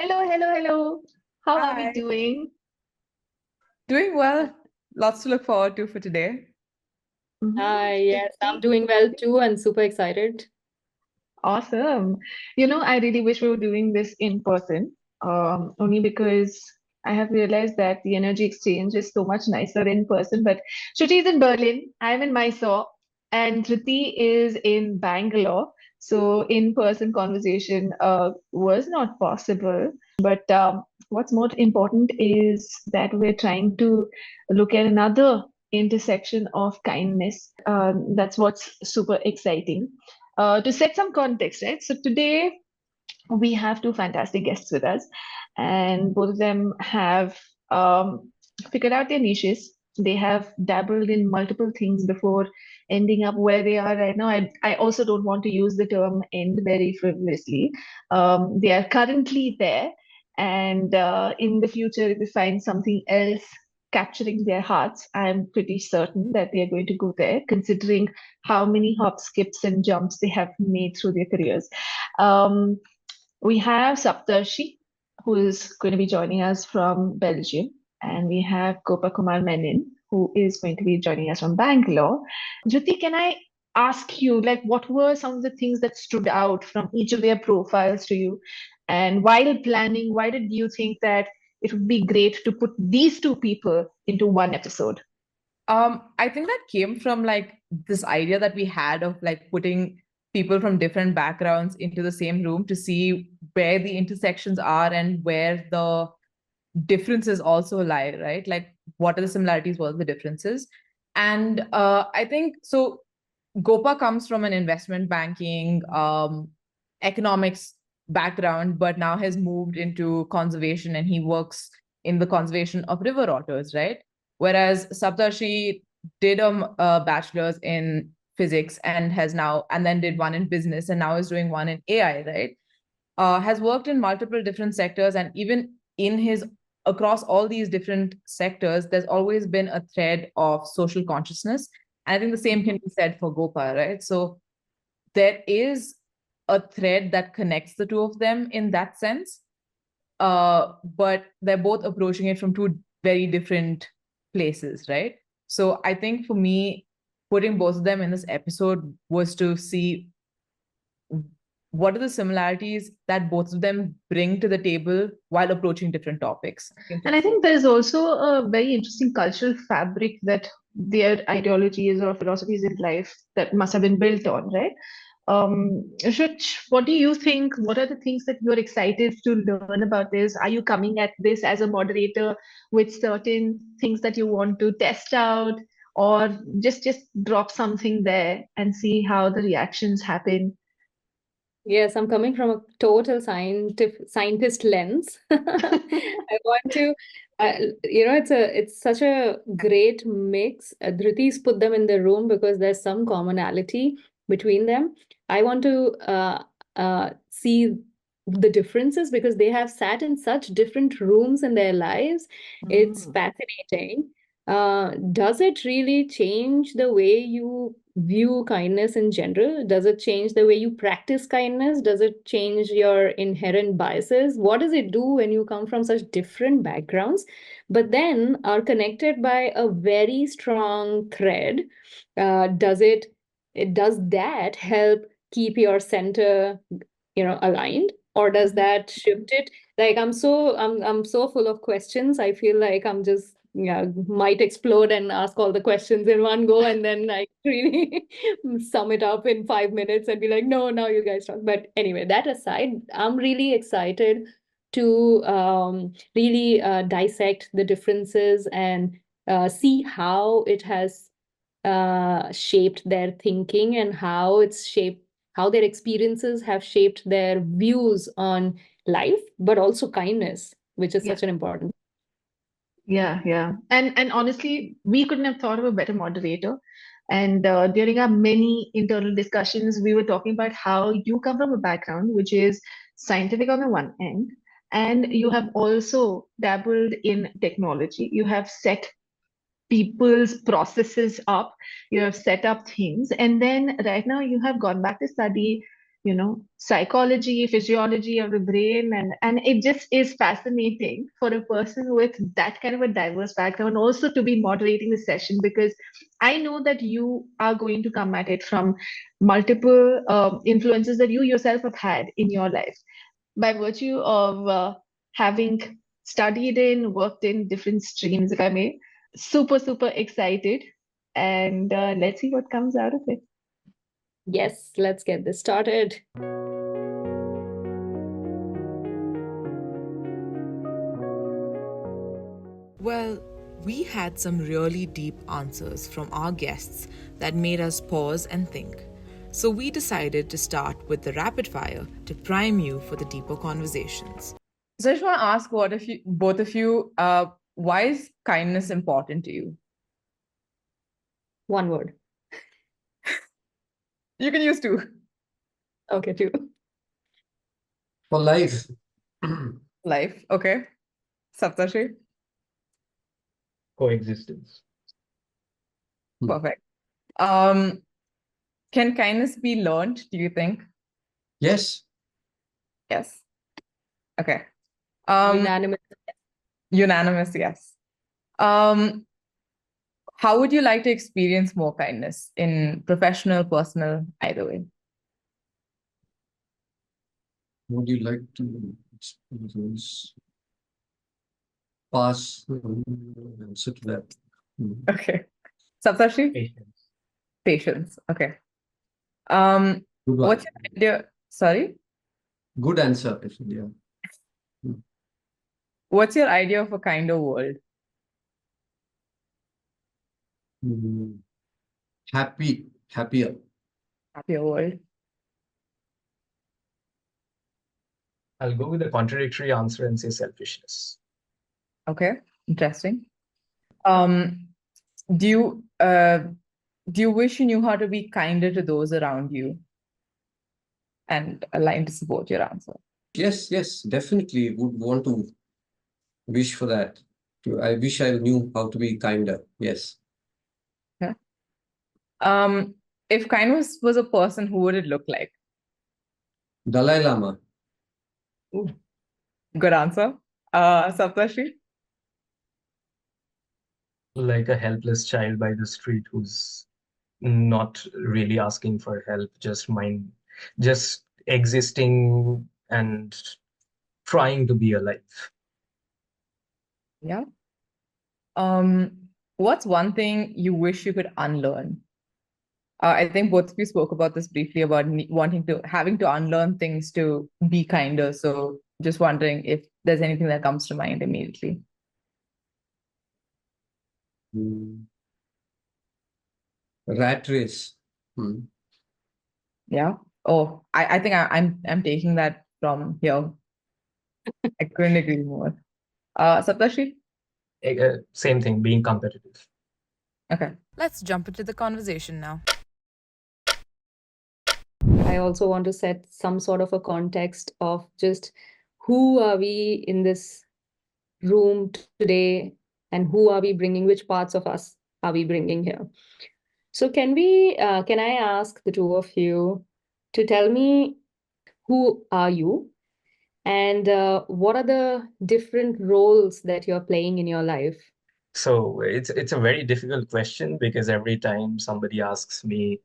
Hello, hello, hello. How are we Hi. doing? Doing well. Lots to look forward to for today. Mhm. Hi, yes, I'm doing well too and super excited. Awesome. I really wish we were doing this in person, only because I have realized that the energy exchange is so much nicer in person. But Shruti is in Berlin, I'm in Mysore, and Dhriti is in Bangalore. So in-person conversation was not possible. But what's more important is that we're trying to look at another intersection of kindness. That's what's super exciting. To set some context, right? So today we have two fantastic guests with us, and both of them have figured out their niches. They have dabbled in multiple things before ending up where they are right now. I also don't want to use the term end very frivolously. They are currently there, and in the future, if we find something else capturing their hearts, I'm pretty certain that they are going to go there, considering how many hop, skips, and jumps they have made through their careers. Um, we have Saptarshi, who is going to be joining us from Belgium, and we have Gopakumar Menon, who is going to be joining us from Bangalore. Jyoti, can I ask you, like, what were some of the things that stood out from each of their profiles to you? And while planning, why did you think that it would be great to put these two people into one episode? I think that came from like this idea that we had of like putting people from different backgrounds into the same room to see where the intersections are and where the differences also lie, right? Like what are the similarities, what are the differences? And I think so Gopa comes from an investment banking, economics background, but now has moved into conservation and he works in the conservation of river otters, right? Whereas Saptarshi did a bachelor's in physics and has now, and then did one in business and now is doing one in AI, right? Has worked in multiple different sectors and even in his across all these different sectors, there's always been a thread of social consciousness. And I think the same can be said for Gopa, right? So there is a thread that connects the two of them in that sense. But they're both approaching it from two very different places, right? So I think for me, putting both of them in this episode was to see what are the similarities that both of them bring to the table while approaching different topics. And I think there is also a very interesting cultural fabric that their ideologies or philosophies in life that must have been built on, right? Shuch, what do you think? What are the things that you're excited to learn about this? Are you coming at this as a moderator with certain things that you want to test out, or just drop something there and see how the reactions happen? Yes, I'm coming from a total scientist lens. I want to, it's such a great mix. Dhriti's put them in the room because there's some commonality between them. I want to see the differences because they have sat in such different rooms in their lives. It's Mm. fascinating. Does it really change the way you view kindness in general? Does it change the way you practice kindness? Does it change your inherent biases? What does it do when you come from such different backgrounds, but then are connected by a very strong thread? Does that help keep your center, aligned? Or does Mhm. that shift it? Like I'm so full of questions. I feel like I'm just might explode and ask all the questions in one go and then like really sum it up in 5 minutes and be like, no, now you guys talk. But anyway, that aside, I'm really excited to really dissect the differences and see how it has shaped their thinking and how their experiences have shaped their views on life, but also kindness, which is Yeah. such an important. Yeah, yeah. And honestly, we couldn't have thought of a better moderator. And during our many internal discussions, we were talking about how you come from a background which is scientific on the one end, and you have also dabbled in technology. You have set people's processes up, you have set up things, and then right now you have gone back to study psychology, physiology of the brain, and it just is fascinating for a person with that kind of a diverse background also to be moderating the session, because I know that you are going to come at it from multiple influences that you yourself have had in your life by virtue of having studied in, worked in different streams, if I may. Super, super excited. And let's see what comes out of it. Yes, let's get this started. Well, we had some really deep answers from our guests that made us pause and think. So we decided to start with the rapid fire to prime you for the deeper conversations. So I just want to ask both of you, why is kindness important to you? One word. You can use two. Okay, two. For life. Life, okay. Saptarshi? Coexistence. Perfect. Can kindness be learned, do you think? Yes. Yes. Okay. Unanimous. Unanimous, yes. How would you like to experience more kindness in professional, personal, either way? Would you like to experience? Pass. Answer to that. Okay. Saptarshi? Patience. Patience. Okay. Good one. What's your idea? Sorry? Good answer, actually. Yeah. What's your idea of a kinder world? Happier. Happier world. I'll go with a contradictory answer and say selfishness. Okay. Interesting. Do you wish you knew how to be kinder to those around you? And align to support your answer. Yes, definitely would want to wish for that. I wish I knew how to be kinder. Yes. Yeah. If kindness was a person, who would it look like? Dalai Lama. Ooh. Good answer. Saptarshi? Like a helpless child by the street who's not really asking for help, just existing and trying to be alive. Yeah. What's one thing you wish you could unlearn? I think both of you spoke about this briefly about having to unlearn things to be kinder. So just wondering if there's anything that comes to mind immediately. Rat race. Yeah. Oh, I think I'm taking that from here. I couldn't agree more. Saptarshi? Same thing, being competitive. Okay. Let's jump into the conversation now. I also want to set some sort of a context of just who are we in this room today and who are we bringing, which parts of us are we bringing here. So can I ask the two of you to tell me who are you and what are the different roles that you're playing in your life? So it's a very difficult question because every time somebody asks me,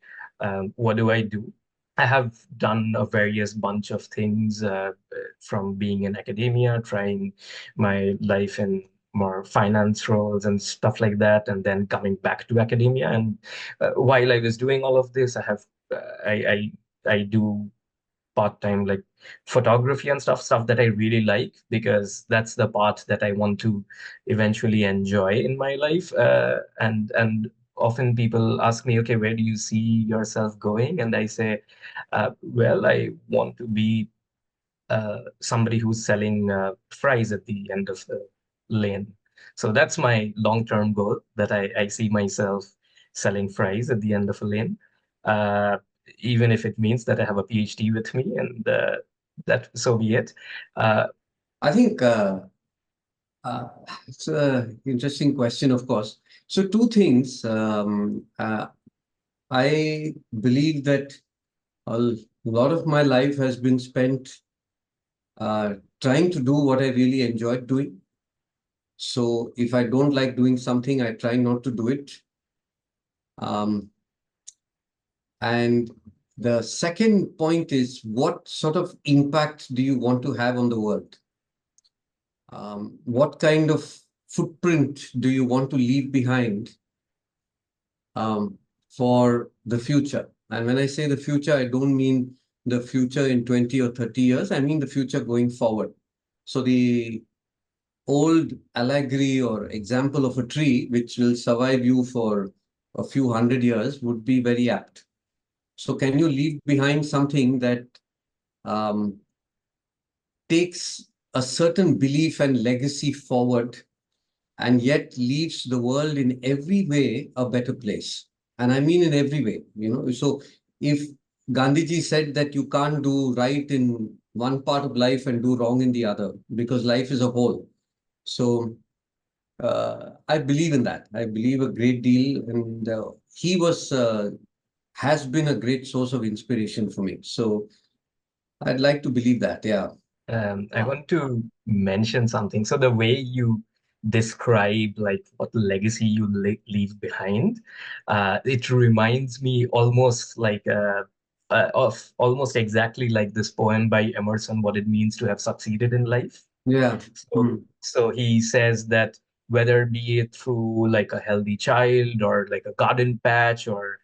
what do I do? I have done a various bunch of things from being in academia, trying my life in more finance roles and stuff like that, and then coming back to academia. And while I was doing all of this, I do part-time like photography and stuff that I really like, because that's the part that I want to eventually enjoy in my life. And often people ask me, okay, where do you see yourself going? And I say, well, I want to be somebody who's selling fries at the end of the lane. So that's my long-term goal, that I see myself selling fries at the end of a lane. Even if it means that I have a PhD with me, and that so be it. I think it's an interesting question, of course. So two things. I believe that A lot of my life has been spent trying to do what I really enjoyed doing. So if I don't like doing something, I try not to do it. And the second point is, what sort of impact do you want to have on the world? What kind of footprint do you want to leave behind for the future? And when I say the future, I don't mean the future in 20 or 30 years. I mean the future going forward. So the old allegory or example of a tree which will survive you for a few hundred years would be very apt. So can you leave behind something that takes a certain belief and legacy forward and yet leaves the world in every way a better place? And I mean in every way, So if Gandhiji said that you can't do right in one part of life and do wrong in the other, because life is a whole. So I believe in that. I believe a great deal, and he has been a great source of inspiration for me. So I'd like to believe that. Yeah. I want to mention something. So the way you describe like what legacy you leave behind, it reminds me almost like of almost exactly like this poem by Emerson, What It Means to Have Succeeded in Life. Yeah. So he says that whether be it through like a healthy child or like a garden patch or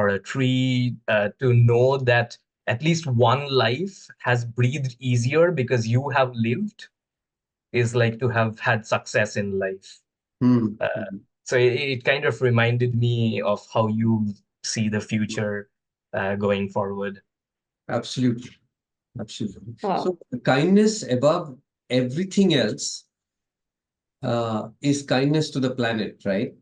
a tree, to know that at least one life has breathed easier because you have lived is like to have had success in life. So it kind of reminded me of how you see the future going forward. Absolutely. Absolutely. Wow. So kindness above everything else is kindness to the planet, right?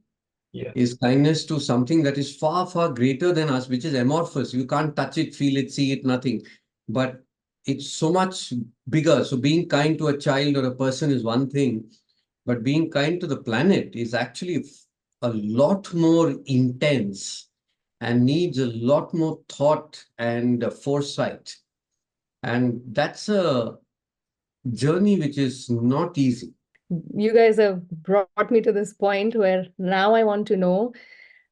Yeah. Is kindness to something that is far, far greater than us, which is amorphous. You can't touch it, feel it, see it, nothing. But it's so much bigger. So being kind to a child or a person is one thing, but being kind to the planet is actually a lot more intense and needs a lot more thought and foresight. And that's a journey which is not easy. You guys have brought me to this point where now I want to know,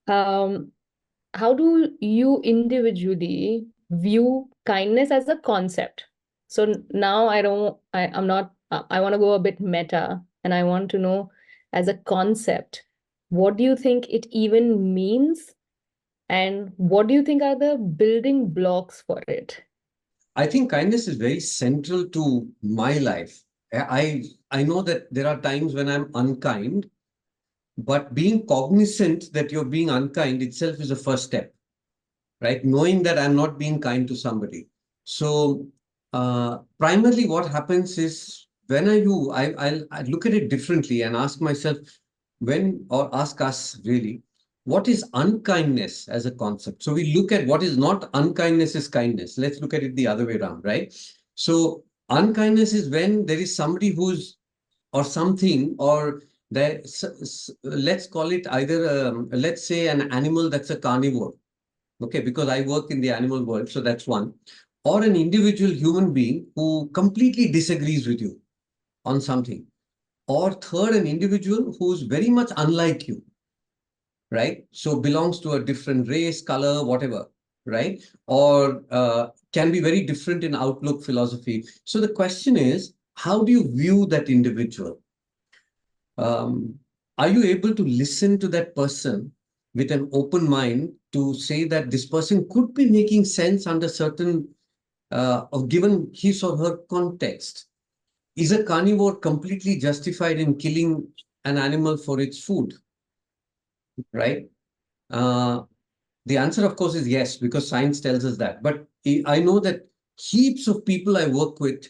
how do you individually view kindness as a concept? So now I'm not, I want to go a bit meta, and I want to know, as a concept, what do you think it even means? And what do you think are the building blocks for it? I think kindness is very central to my life. I know that there are times when I'm unkind, but being cognizant that you're being unkind itself is a first step, right? Knowing that I'm not being kind to somebody. So primarily what happens is, when I look at it differently and ask myself, or ask us really, what is unkindness as a concept? So we look at what is not unkindness is kindness. Let's look at it the other way around, right? So unkindness is when there is somebody or something, or let's call it either, let's say an animal that's a carnivore. Okay, because I work in the animal world, so that's one. Or an individual human being who completely disagrees with you on something. Or third, an individual who's very much unlike you, right? So belongs to a different race, color, whatever, right? Or can be very different in outlook, philosophy. So the question is, how do you view that individual? Are you able to listen to that person with an open mind to say that this person could be making sense under certain, or given his or her context? Is a carnivore completely justified in killing an animal for its food? Right? The answer, of course, is yes, because science tells us that. But I know that heaps of people I work with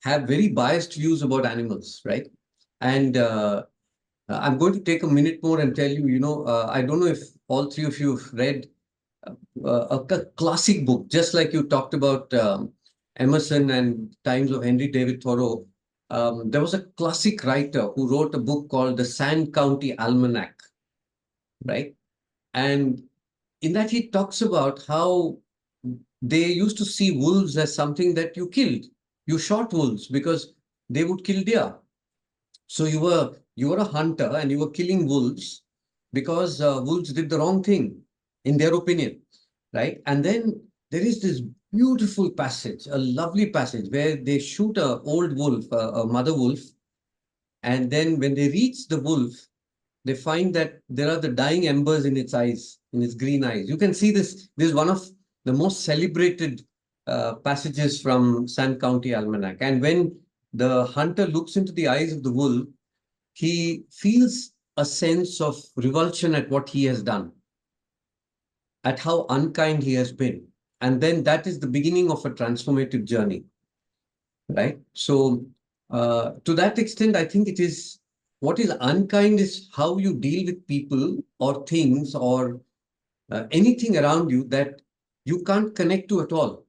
have very biased views about animals, right? And I'm going to take a minute more and tell you, I don't know if all three of you have read a classic book, just like you talked about Emerson and Times of Henry David Thoreau. There was a classic writer who wrote a book called The Sand County Almanac, right? And in that, he talks about how they used to see wolves as something that you killed. You shot wolves because they would kill deer. So you were a hunter and you were killing wolves because wolves did the wrong thing, in their opinion, right? And then there is this beautiful passage, a lovely passage where they shoot a old wolf, a mother wolf, and then when they reach the wolf, they find that there are the dying embers in its eyes, in its green eyes. You can see this. This is one of the most celebrated passages from Sand County Almanac. And when the hunter looks into the eyes of the wolf, he feels a sense of revulsion at what he has done, at how unkind he has been. And then that is the beginning of a transformative journey, right? So, to that extent, I think it is what is unkind is how you deal with people or things or anything around you that you can't connect to at all.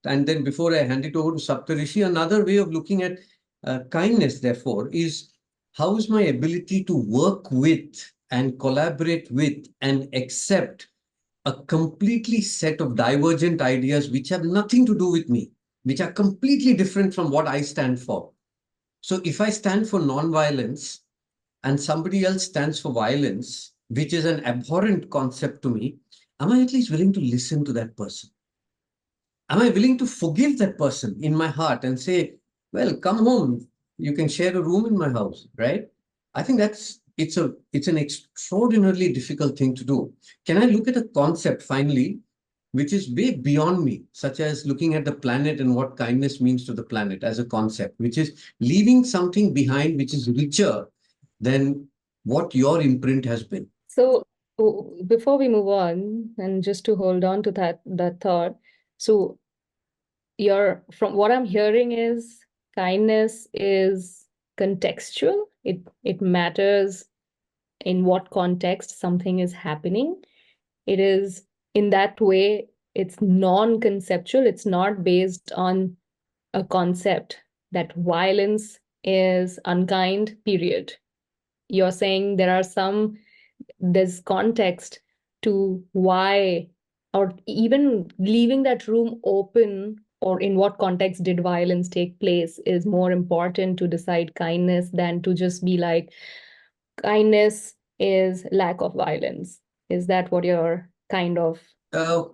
And then before I hand it over to Saptarishi, another way of looking at kindness, therefore, is how is my ability to work with and collaborate with and accept a completely set of divergent ideas which have nothing to do with me, which are completely different from what I stand for. So if I stand for non-violence and somebody else stands for violence, which is an abhorrent concept to me, am I at least willing to listen to that person? Am I willing to forgive that person in my heart and say, well, come home, you can share a room in my house, right? I think it's an extraordinarily difficult thing to do. Can I look at a concept finally, which is way beyond me, such as looking at the planet and what kindness means to the planet as a concept, which is leaving something behind which is richer than what your imprint has been. So before we move on, and just to hold on to that thought, so from what I'm hearing is kindness is contextual. It matters in what context something is happening. It is in that way, it's non-conceptual. It's not based on a concept that violence is unkind, period. You're saying there's context to why, or even leaving that room open, or in what context did violence take place, is more important to decide kindness than to just be like, kindness is lack of violence. Is that what you're kind of?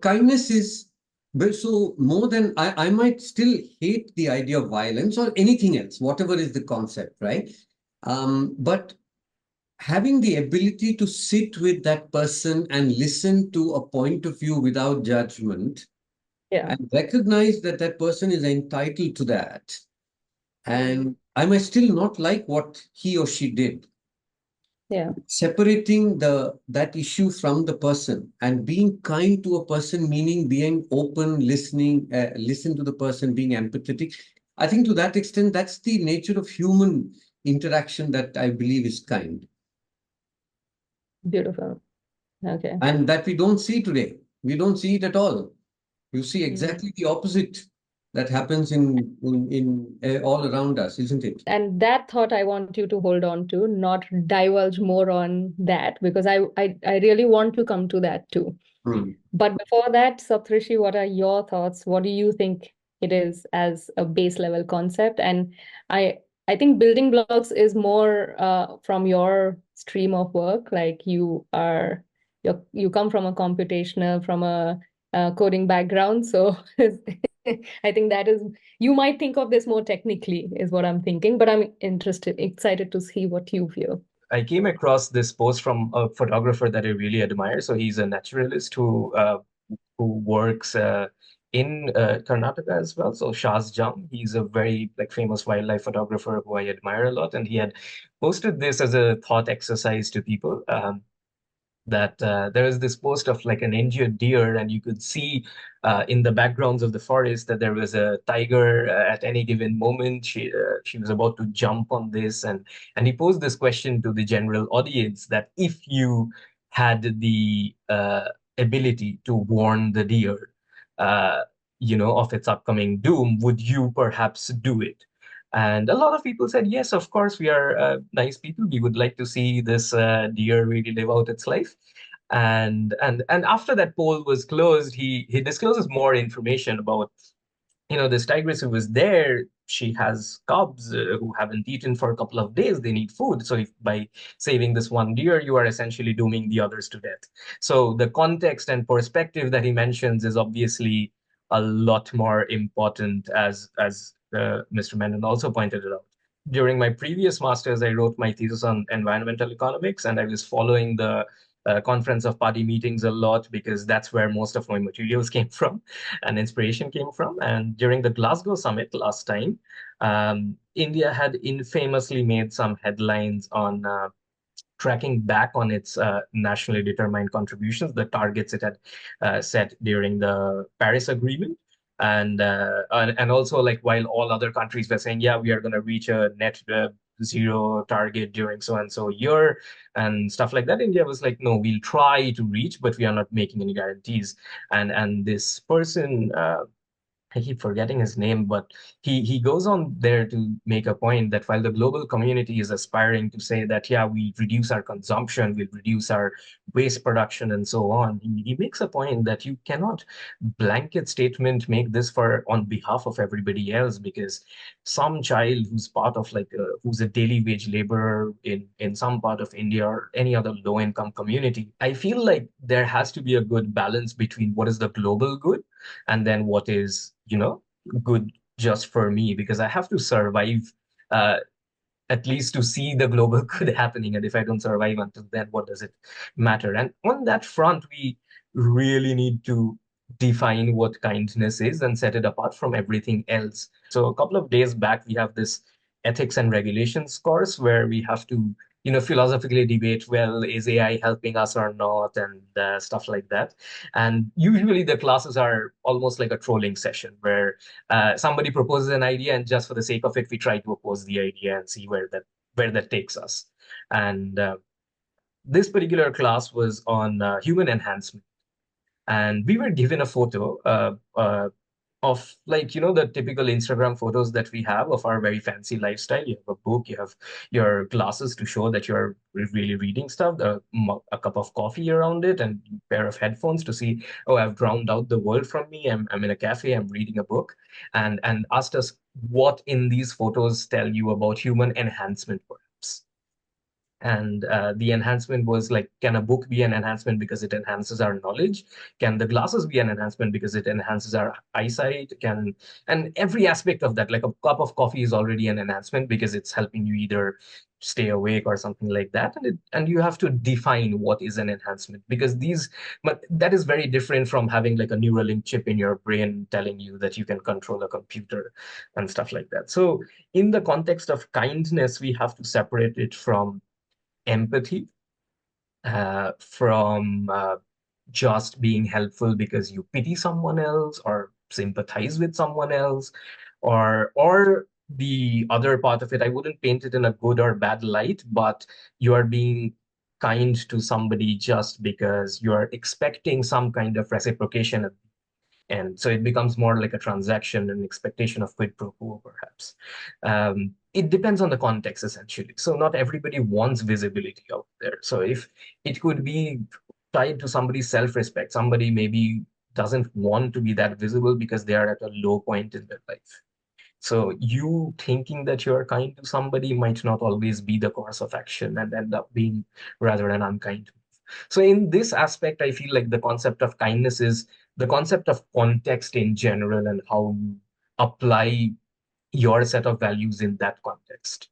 Kindness is, but so more than I might still hate the idea of violence or anything else, whatever is the concept, right? But having the ability to sit with that person and listen to a point of view without judgment, Yeah. and recognize that that person is entitled to that, and I might still not like what he or she did. Yeah. Separating that issue from the person and being kind to a person, meaning being open, listen to the person, being empathetic. I think to that extent, that's the nature of human interaction that I believe is kind. Beautiful. Okay. And that we don't see today. We don't see it at all. You see exactly the opposite that happens in all around us, isn't it? And that thought I want you to hold on to, not divulge more on that, because I really want to come to that too. But before that, Saptarshi, what are your thoughts? What do you think it is as a base level concept? And I think building blocks is more from your stream of work. Like you come from a computational, from a coding background. So I think that is, you might think of this more technically, is what I'm thinking, but I'm excited to see what you feel. I came across this post from a photographer that I really admire. So he's a naturalist who works in Karnataka as well. So Shaz Jung, he's a very famous wildlife photographer who I admire a lot, and he had posted this as a thought exercise to people. That there is this post of an injured deer, and you could see in the backgrounds of the forest that there was a tiger at any given moment. She was about to jump on this, and he posed this question to the general audience that if you had the ability to warn the deer, of its upcoming doom, would you perhaps do it? And a lot of people said, yes, of course, we are nice people. We would like to see this deer really live out its life. And after that poll was closed, he discloses more information about, this tigress who was there. She has cubs who haven't eaten for a couple of days. They need food. So if by saving this one deer, you are essentially dooming the others to death. So the context and perspective that he mentions is obviously a lot more important, as Mr. Menon also pointed it out. During my previous master's, I wrote my thesis on environmental economics, and I was following the conference of party meetings a lot because that's where most of my materials came from and inspiration came from. And during the Glasgow summit last time, India had infamously made some headlines on tracking back on its nationally determined contributions, the targets it had set during the Paris Agreement. And also, like, while all other countries were saying, yeah, we are going to reach a net zero target during so and so year and stuff like that, India was like, no, we'll try to reach, but we are not making any guarantees. And this person, I keep forgetting his name, but he goes on there to make a point that while the global community is aspiring to say that, yeah, we reduce our consumption, we'll reduce our waste production and so on, he makes a point that you cannot blanket statement make this for on behalf of everybody else, because some child who's part of who's a daily wage laborer in some part of India or any other low income community, I feel like there has to be a good balance between what is the global good and then what is, good just for me, because I have to survive uh, at least to see the global good happening. And if I don't survive until then, what does it matter? And on that front, we really need to define what kindness is and set it apart from everything else. So a couple of days back, we have this ethics and regulations course where we have to, philosophically debate, well, is AI helping us or not, and stuff like that. And usually the classes are almost like a trolling session where somebody proposes an idea, and just for the sake of it, we try to oppose the idea and see where that takes us. And this particular class was on human enhancement, and we were given a photo of, the typical Instagram photos that we have of our very fancy lifestyle. You have a book, you have your glasses to show that you're really reading stuff, a cup of coffee around it, and a pair of headphones to see, oh, I've drowned out the world from me. I'm in a cafe, I'm reading a book, and asked us what in these photos tell you about human enhancement, perhaps. And the enhancement was like, can a book be an enhancement because it enhances our knowledge? Can the glasses be an enhancement because it enhances our eyesight? And every aspect of that, like a cup of coffee is already an enhancement because it's helping you either stay awake or something like that. And you have to define what is an enhancement, because but that is very different from having like a Neuralink chip in your brain telling you that you can control a computer and stuff like that. So in the context of kindness, we have to separate it from empathy, from just being helpful because you pity someone else or sympathize with someone else, or the other part of it. I wouldn't paint it in a good or bad light, but you are being kind to somebody just because you are expecting some kind of reciprocation, and so it becomes more like a transaction, an expectation of quid pro quo, perhaps. It depends on the context, essentially. So not everybody wants visibility out there. So if it could be tied to somebody's self-respect, somebody maybe doesn't want to be that visible because they are at a low point in their life. So you thinking that you're kind to somebody might not always be the course of action and end up being rather an unkind. So in this aspect, I feel like the concept of kindness is the concept of context in general and how you apply your set of values in that context,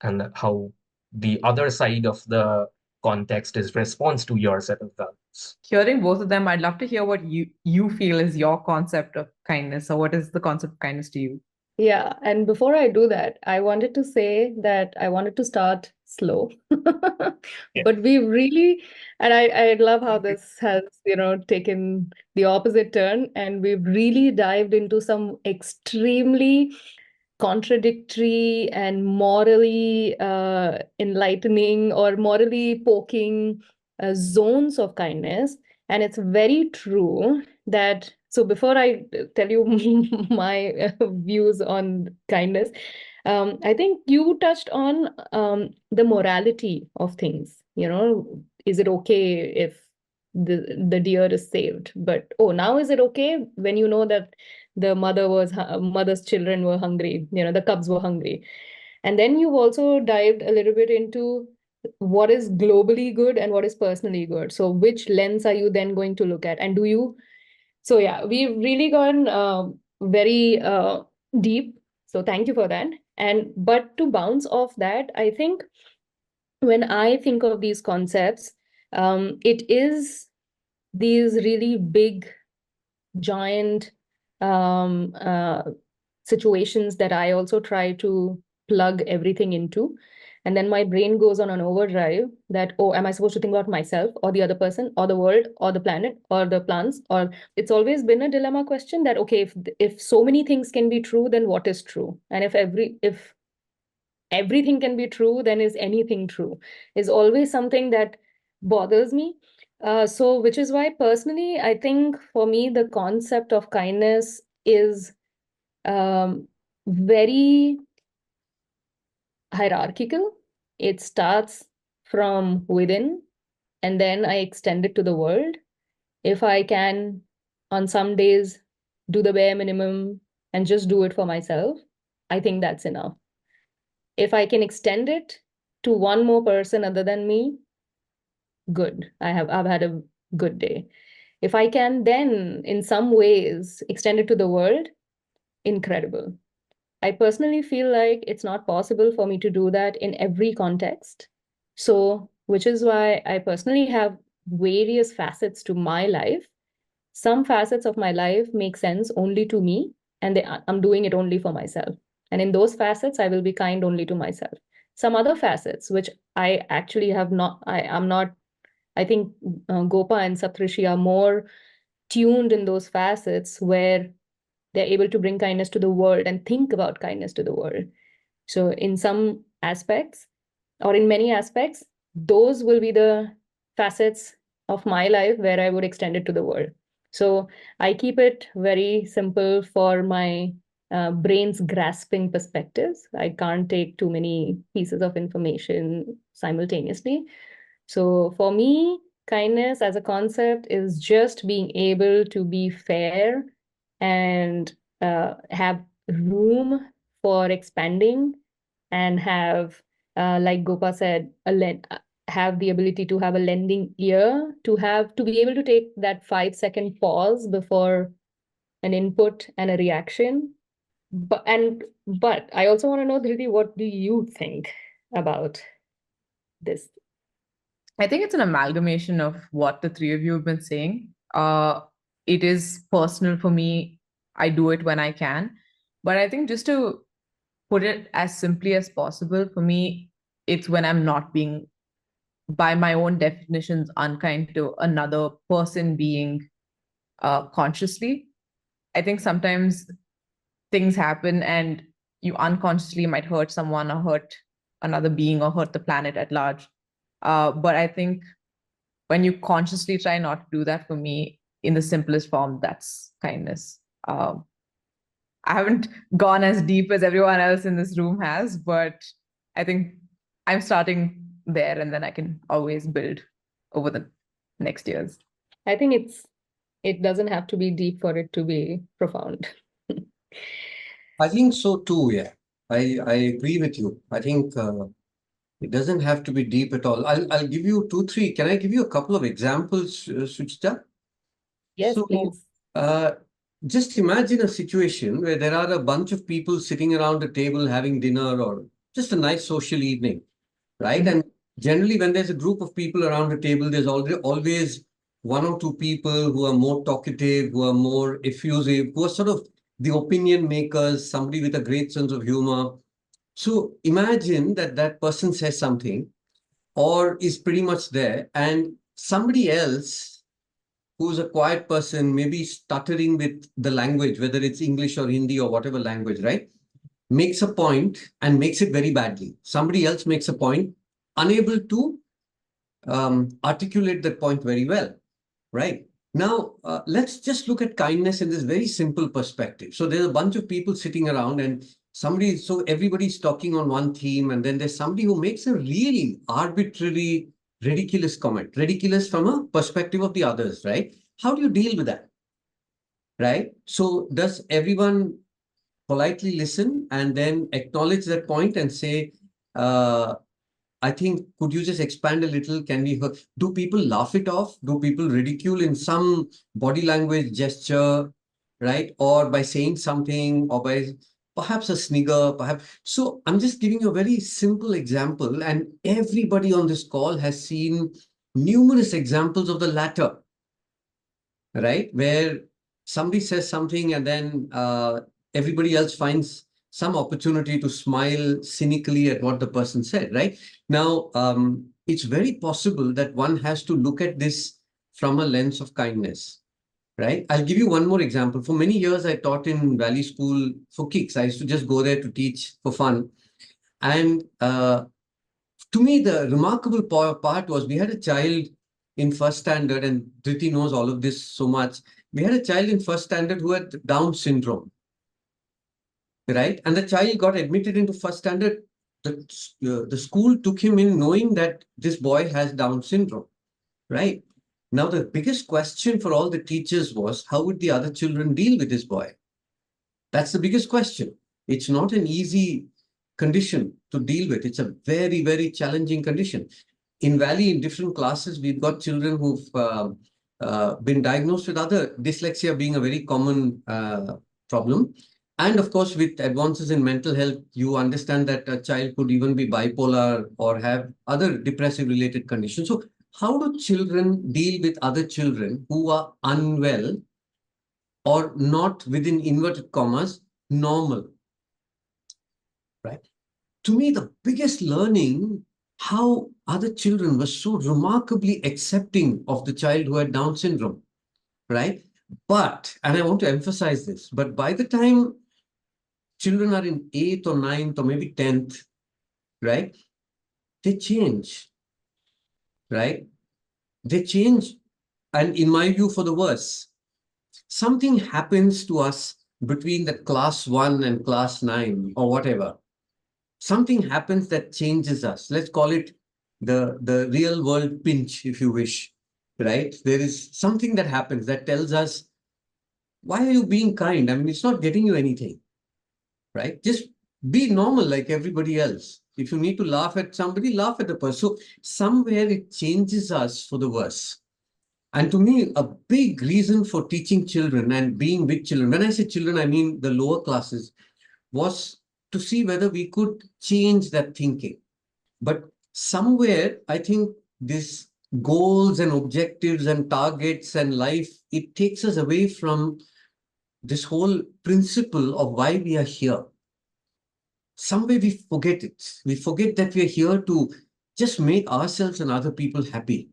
and how the other side of the context is response to your set of values. Hearing both of them, I'd love to hear what you feel is your concept of kindness, or what is the concept of kindness to you? Yeah, and before I do that, I wanted to say that I wanted to start slow. Yeah. But we really, and I love how this has, taken the opposite turn, and we've really dived into some extremely contradictory and morally enlightening or morally poking zones of kindness. And it's very true that, so before I tell you my views on kindness, I think you touched on the morality of things. Is it okay if the deer is saved. But oh, now is it okay when you know that the mother's children were hungry, the cubs were hungry. And then you've also dived a little bit into what is globally good and what is personally good. So which lens are you then going to look at? And do you so yeah, we've really gone very deep. So thank you for that. But to bounce off that, I think when I think of these concepts, it is these really big, giant situations that I also try to plug everything into. And then my brain goes on an overdrive that, oh, am I supposed to think about myself or the other person or the world or the planet or the plants? Or it's always been a dilemma question that, okay, if so many things can be true, then what is true? And if everything can be true, then is anything true? Is always something that bothers me. So which is why personally, I think for me, the concept of kindness is very hierarchical. It starts from within, and then I extend it to the world. If I can, on some days, do the bare minimum and just do it for myself, I think that's enough. If I can extend it to one more person other than me, good. I've had a good day. If I can then, in some ways, extend it to the world, incredible. I personally feel like it's not possible for me to do that in every context. So, which is why I personally have various facets to my life. Some facets of my life make sense only to me, and I'm doing it only for myself. And in those facets, I will be kind only to myself. Some other facets, which I actually have not, I'm not, I think Gopa and Saptarshi are more tuned in those facets where they're able to bring kindness to the world and think about kindness to the world. So in some aspects, or in many aspects, those will be the facets of my life where I would extend it to the world. So I keep it very simple for my brain's grasping perspectives. I can't take too many pieces of information simultaneously. So for me, kindness as a concept is just being able to be fair and have room for expanding and have, like Gopa said, have the ability to have a lending ear, to be able to take that 5-second pause before an input and a reaction. But I also want to know, Dhriti, what do you think about this? I think it's an amalgamation of what the three of you have been saying. It is personal for me. I do it when I can. But I think just to put it as simply as possible, for me, it's when I'm not being, by my own definitions, unkind to another person being consciously. I think sometimes things happen and you unconsciously might hurt someone or hurt another being or hurt the planet at large. But I think when you consciously try not to do that, for me, in the simplest form, that's kindness. I haven't gone as deep as everyone else in this room has, but I think I'm starting there, and then I can always build over the next years. I think it doesn't have to be deep for it to be profound. I think so too, yeah. I agree with you. I think it doesn't have to be deep at all. I'll give you 2-3. Can I give you a couple of examples, Shuchita? Yes, So, please. just imagine a situation where there are a bunch of people sitting around a table having dinner or just a nice social evening, right? And generally, when there's a group of people around a table, there's always one or two people who are more talkative, who are more effusive, who are sort of the opinion makers, somebody with a great sense of humor. So imagine that that person says something or is pretty much there, and somebody else who's a quiet person, maybe stuttering with the language, whether it's English or Hindi or whatever language, right? Makes a point and makes it very badly. Somebody else makes a point, unable to articulate that point very well, right? Now, let's just look at kindness in this very simple perspective. So there's a bunch of people sitting around and so everybody's talking on one theme, and then there's somebody who makes a really arbitrary ridiculous comment, ridiculous from a perspective of the others, right? How do you deal with that, right? So does everyone politely listen and then acknowledge that point and say, I think, could you just expand a little? Can we, do people laugh it off? Do people ridicule in some body language gesture, right? Or by saying something, or by perhaps a snigger, perhaps. So I'm just giving you a very simple example, and everybody on this call has seen numerous examples of the latter, right? Where somebody says something and then everybody else finds some opportunity to smile cynically at what the person said, right? Now, it's very possible that one has to look at this from a lens of kindness, right? I'll give you one more example. For many years, I taught in Valley School for kicks. I used to just go there to teach for fun. And to me, the remarkable part was we had a child in first standard, and Dhriti knows all of this so much. We had a child in first standard who had Down syndrome, right? And the child got admitted into first standard. The school took him in knowing that this boy has Down syndrome, right? Now, the biggest question for all the teachers was, how would the other children deal with this boy? That's the biggest question. It's not an easy condition to deal with. It's a very, very challenging condition. In Valley, in different classes, we've got children who've been diagnosed with other dyslexia being a very common problem. And of course, with advances in mental health, you understand that a child could even be bipolar or have other depressive related conditions. So how do children deal with other children who are unwell or not, within inverted commas, normal, right? To me, the biggest learning, how other children were so remarkably accepting of the child who had Down syndrome, right? But, and I want to emphasize this, but by the time children are in 8th or 9th or maybe 10th, right? They change, right? They change. And in my view, for the worse. Something happens to us between the class 1 and class 9 or whatever. Something happens that changes us. Let's call it the real world pinch, if you wish, right? There is something that happens that tells us, why are you being kind? I mean, it's not getting you anything, right? Just be normal like everybody else. If you need to laugh at somebody, laugh at the person. So somewhere it changes us for the worse. And to me, a big reason for teaching children and being with children, when I say children, I mean the lower classes, was to see whether we could change that thinking. But somewhere, I think this goals and objectives and targets and life, it takes us away from this whole principle of why we are here. Somewhere we forget it. We forget that we are here to just make ourselves and other people happy.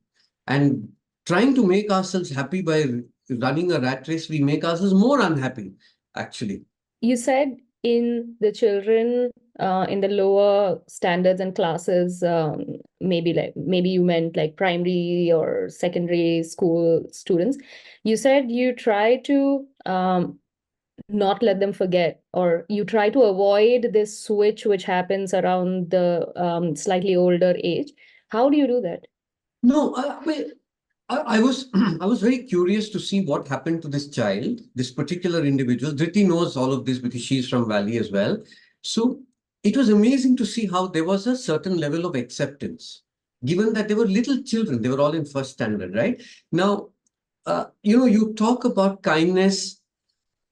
And trying to make ourselves happy by running a rat race, we make ourselves more unhappy, actually. You said in the children in the lower standards and classes, maybe you meant like primary or secondary school students. You said you try to not let them forget, or you try to avoid this switch which happens around the slightly older age. How do you do that? No, I was I was very curious to see what happened to this child, this particular individual. Dhriti knows all of this because she's from Valley as well. So it was amazing to see how there was a certain level of acceptance, given that they were little children. They were all in first standard, right? Now, you talk about kindness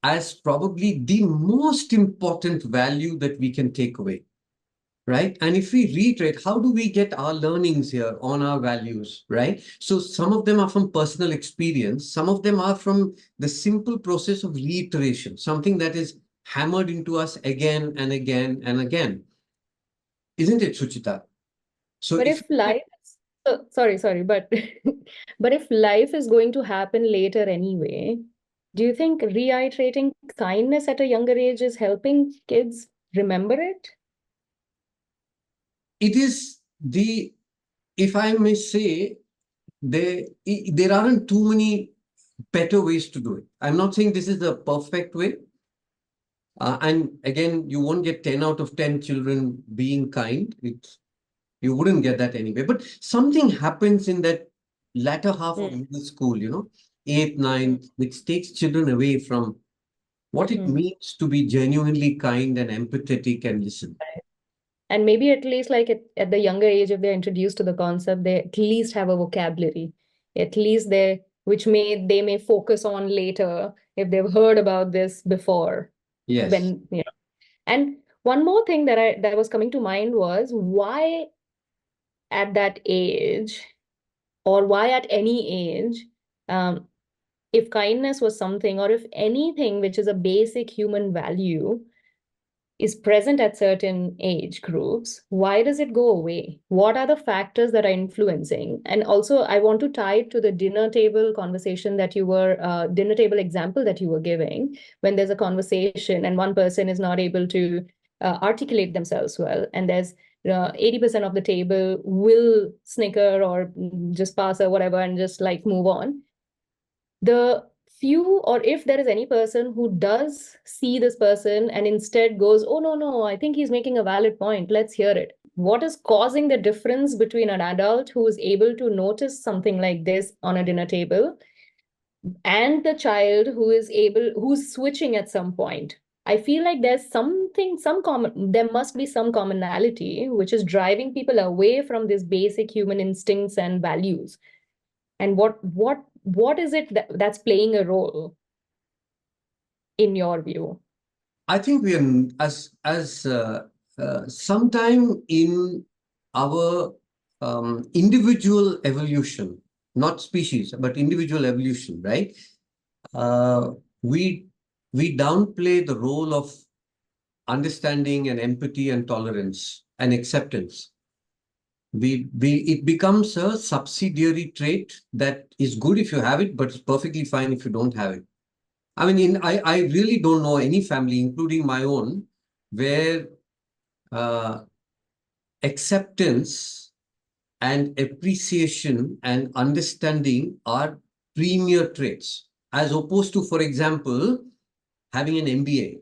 as probably the most important value that we can take away. Right? And if we reiterate, how do we get our learnings here on our values, right? So some of them are from personal experience. Some of them are from the simple process of reiteration, something that is hammered into us again and again and again. Isn't it, Shuchita? So But if life, sorry, but but if life is going to happen later anyway, do you think reiterating kindness at a younger age is helping kids remember it? it is if I may say, there aren't too many better ways to do it. I'm not saying this is the perfect way. And again, you won't get 10 out of 10 children being kind. You wouldn't get that anyway. But something happens in that latter half of middle school, 8th, 9th, which takes children away from what it means to be genuinely kind and empathetic and listen. And maybe at least like at the younger age, if they're introduced to the concept, they at least have a vocabulary, at least which they may focus on later if they've heard about this before. Yes. And one more thing that was coming to mind was why at that age, or why at any age, if kindness was something, or if anything which is a basic human value is present at certain age groups, why does it go away? What are the factors that are influencing? And also, I want to tie it to the dinner table conversation that dinner table example that you were giving. When there's a conversation and one person is not able to articulate themselves well, and there's 80% of the table will snicker or just pass or whatever and just like move on. The few, or if there is any person who does see this person and instead goes, oh, no, I think he's making a valid point, let's hear it. What is causing the difference between an adult who is able to notice something like this on a dinner table and the child who's switching at some point? I feel like there's there must be some commonality which is driving people away from these basic human instincts and values. And what is it that's playing a role in your view? I think we are sometime in our individual evolution, not species, but individual evolution, right? We downplay the role of understanding and empathy and tolerance and acceptance. It becomes a subsidiary trait that is good if you have it, but it's perfectly fine if you don't have it. I mean, I really don't know any family, including my own, where acceptance and appreciation and understanding are premier traits, as opposed to, for example, having an MBA,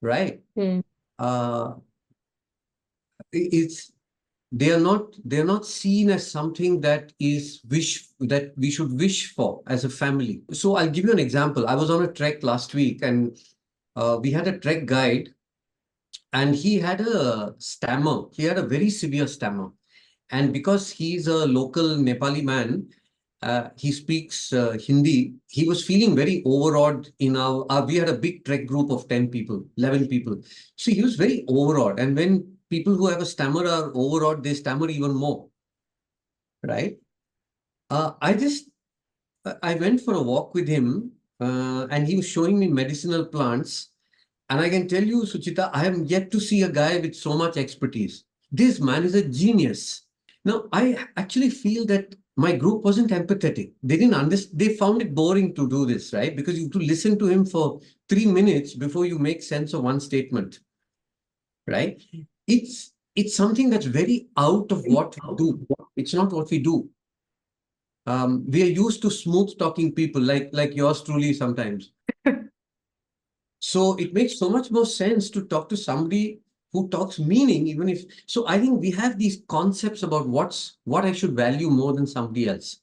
right? They're not seen as something that we should wish for as a family. So I'll give you an example. I was on a trek last week, and we had a trek guide, and he had a stammer. He had a very severe stammer. And because he's a local Nepali man, he speaks Hindi. He was feeling very overawed we had a big trek group of 10 people, 11 people. So he was very overawed. And when people who have a stammer are overawed, they stammer even more, right? I went for a walk with him, and he was showing me medicinal plants. And I can tell you, Shuchita, I have yet to see a guy with so much expertise. This man is a genius. Now, I actually feel that my group wasn't empathetic. They didn't understand. They found it boring to do this, right? Because you have to listen to him for 3 minutes before you make sense of one statement, right? It's something that's very out of what we do. It's not what we do. We are used to smooth talking people like yours truly sometimes. So it makes so much more sense to talk to somebody who talks meaning, so I think we have these concepts about what I should value more than somebody else.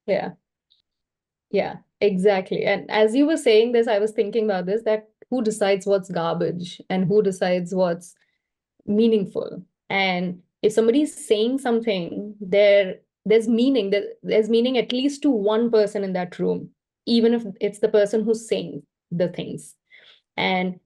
Yeah, exactly. And as you were saying this, I was thinking about this, that who decides what's garbage and who decides what's meaningful. And if somebody's saying something, there's meaning at least to one person in that room, even if it's the person who's saying the things. And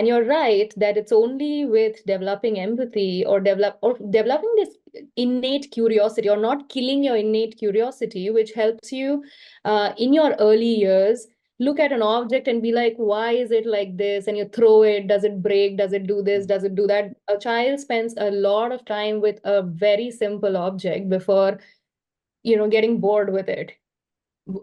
you're right that it's only with developing empathy or developing this innate curiosity, or not killing your innate curiosity, which helps you in your early years look at an object and be like, why is it like this? And you throw it, does it break? Does it do this? Does it do that? A child spends a lot of time with a very simple object before, getting bored with it.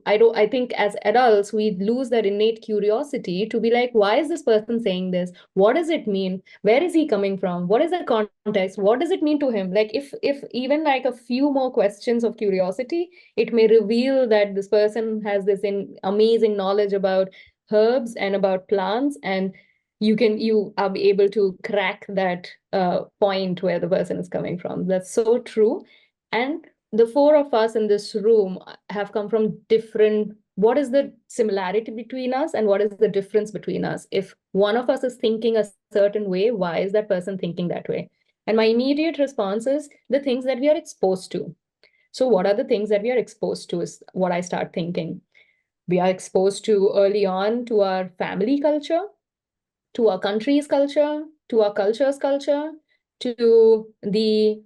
I think as adults, we lose that innate curiosity to be like, why is this person saying this? What does it mean? Where is he coming from? What is the context? What does it mean to him? Like if even like a few more questions of curiosity, it may reveal that this person has this amazing knowledge about herbs and about plants, and you are able to crack that point where the person is coming from. That's so true. And the four of us in this room have come from different. What is the similarity between us and what is the difference between us? If one of us is thinking a certain way, why is that person thinking that way? And my immediate response is the things that we are exposed to. So what are the things that we are exposed to is what I start thinking. We are exposed to early on to our family culture, to our country's culture, to our culture's culture, to the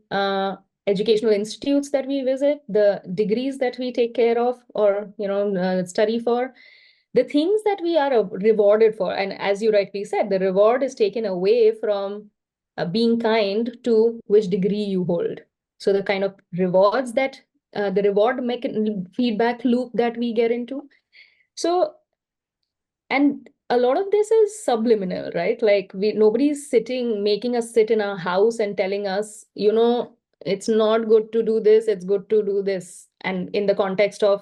educational institutes that we visit, the degrees that we take care of or study for, the things that we are rewarded for. And as you rightly said, the reward is taken away from being kind to which degree you hold. So the kind of rewards that the reward feedback loop that we get into. So, and a lot of this is subliminal, right? Like nobody's making us sit in our house and telling us, it's not good to do this, it's good to do this. And in the context of,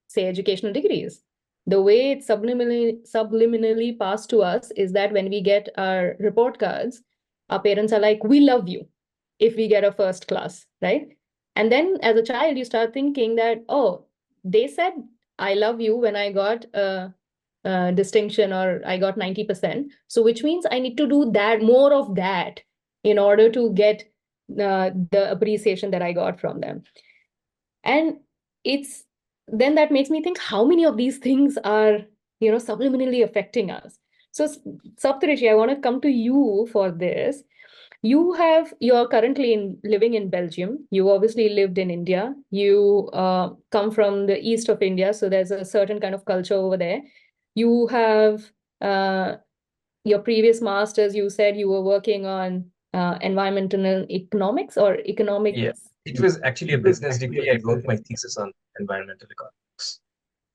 say, educational degrees, the way it's subliminally passed to us is that when we get our report cards, our parents are like, we love you if we get a first class, right? And then as a child, you start thinking that, oh, they said I love you when I got a distinction or I got 90%. So which means I need to do that, more of that, in order to get the appreciation that I got from them. And then that makes me think, how many of these things are, subliminally affecting us? So Saptarshi, I want to come to you for this. You're currently living in Belgium. You obviously lived in India. You come from the east of India, so there's a certain kind of culture over there. You have your previous masters, you said you were working on environmental economics or economics. Yeah, it was actually a business degree. I wrote my thesis on environmental economics.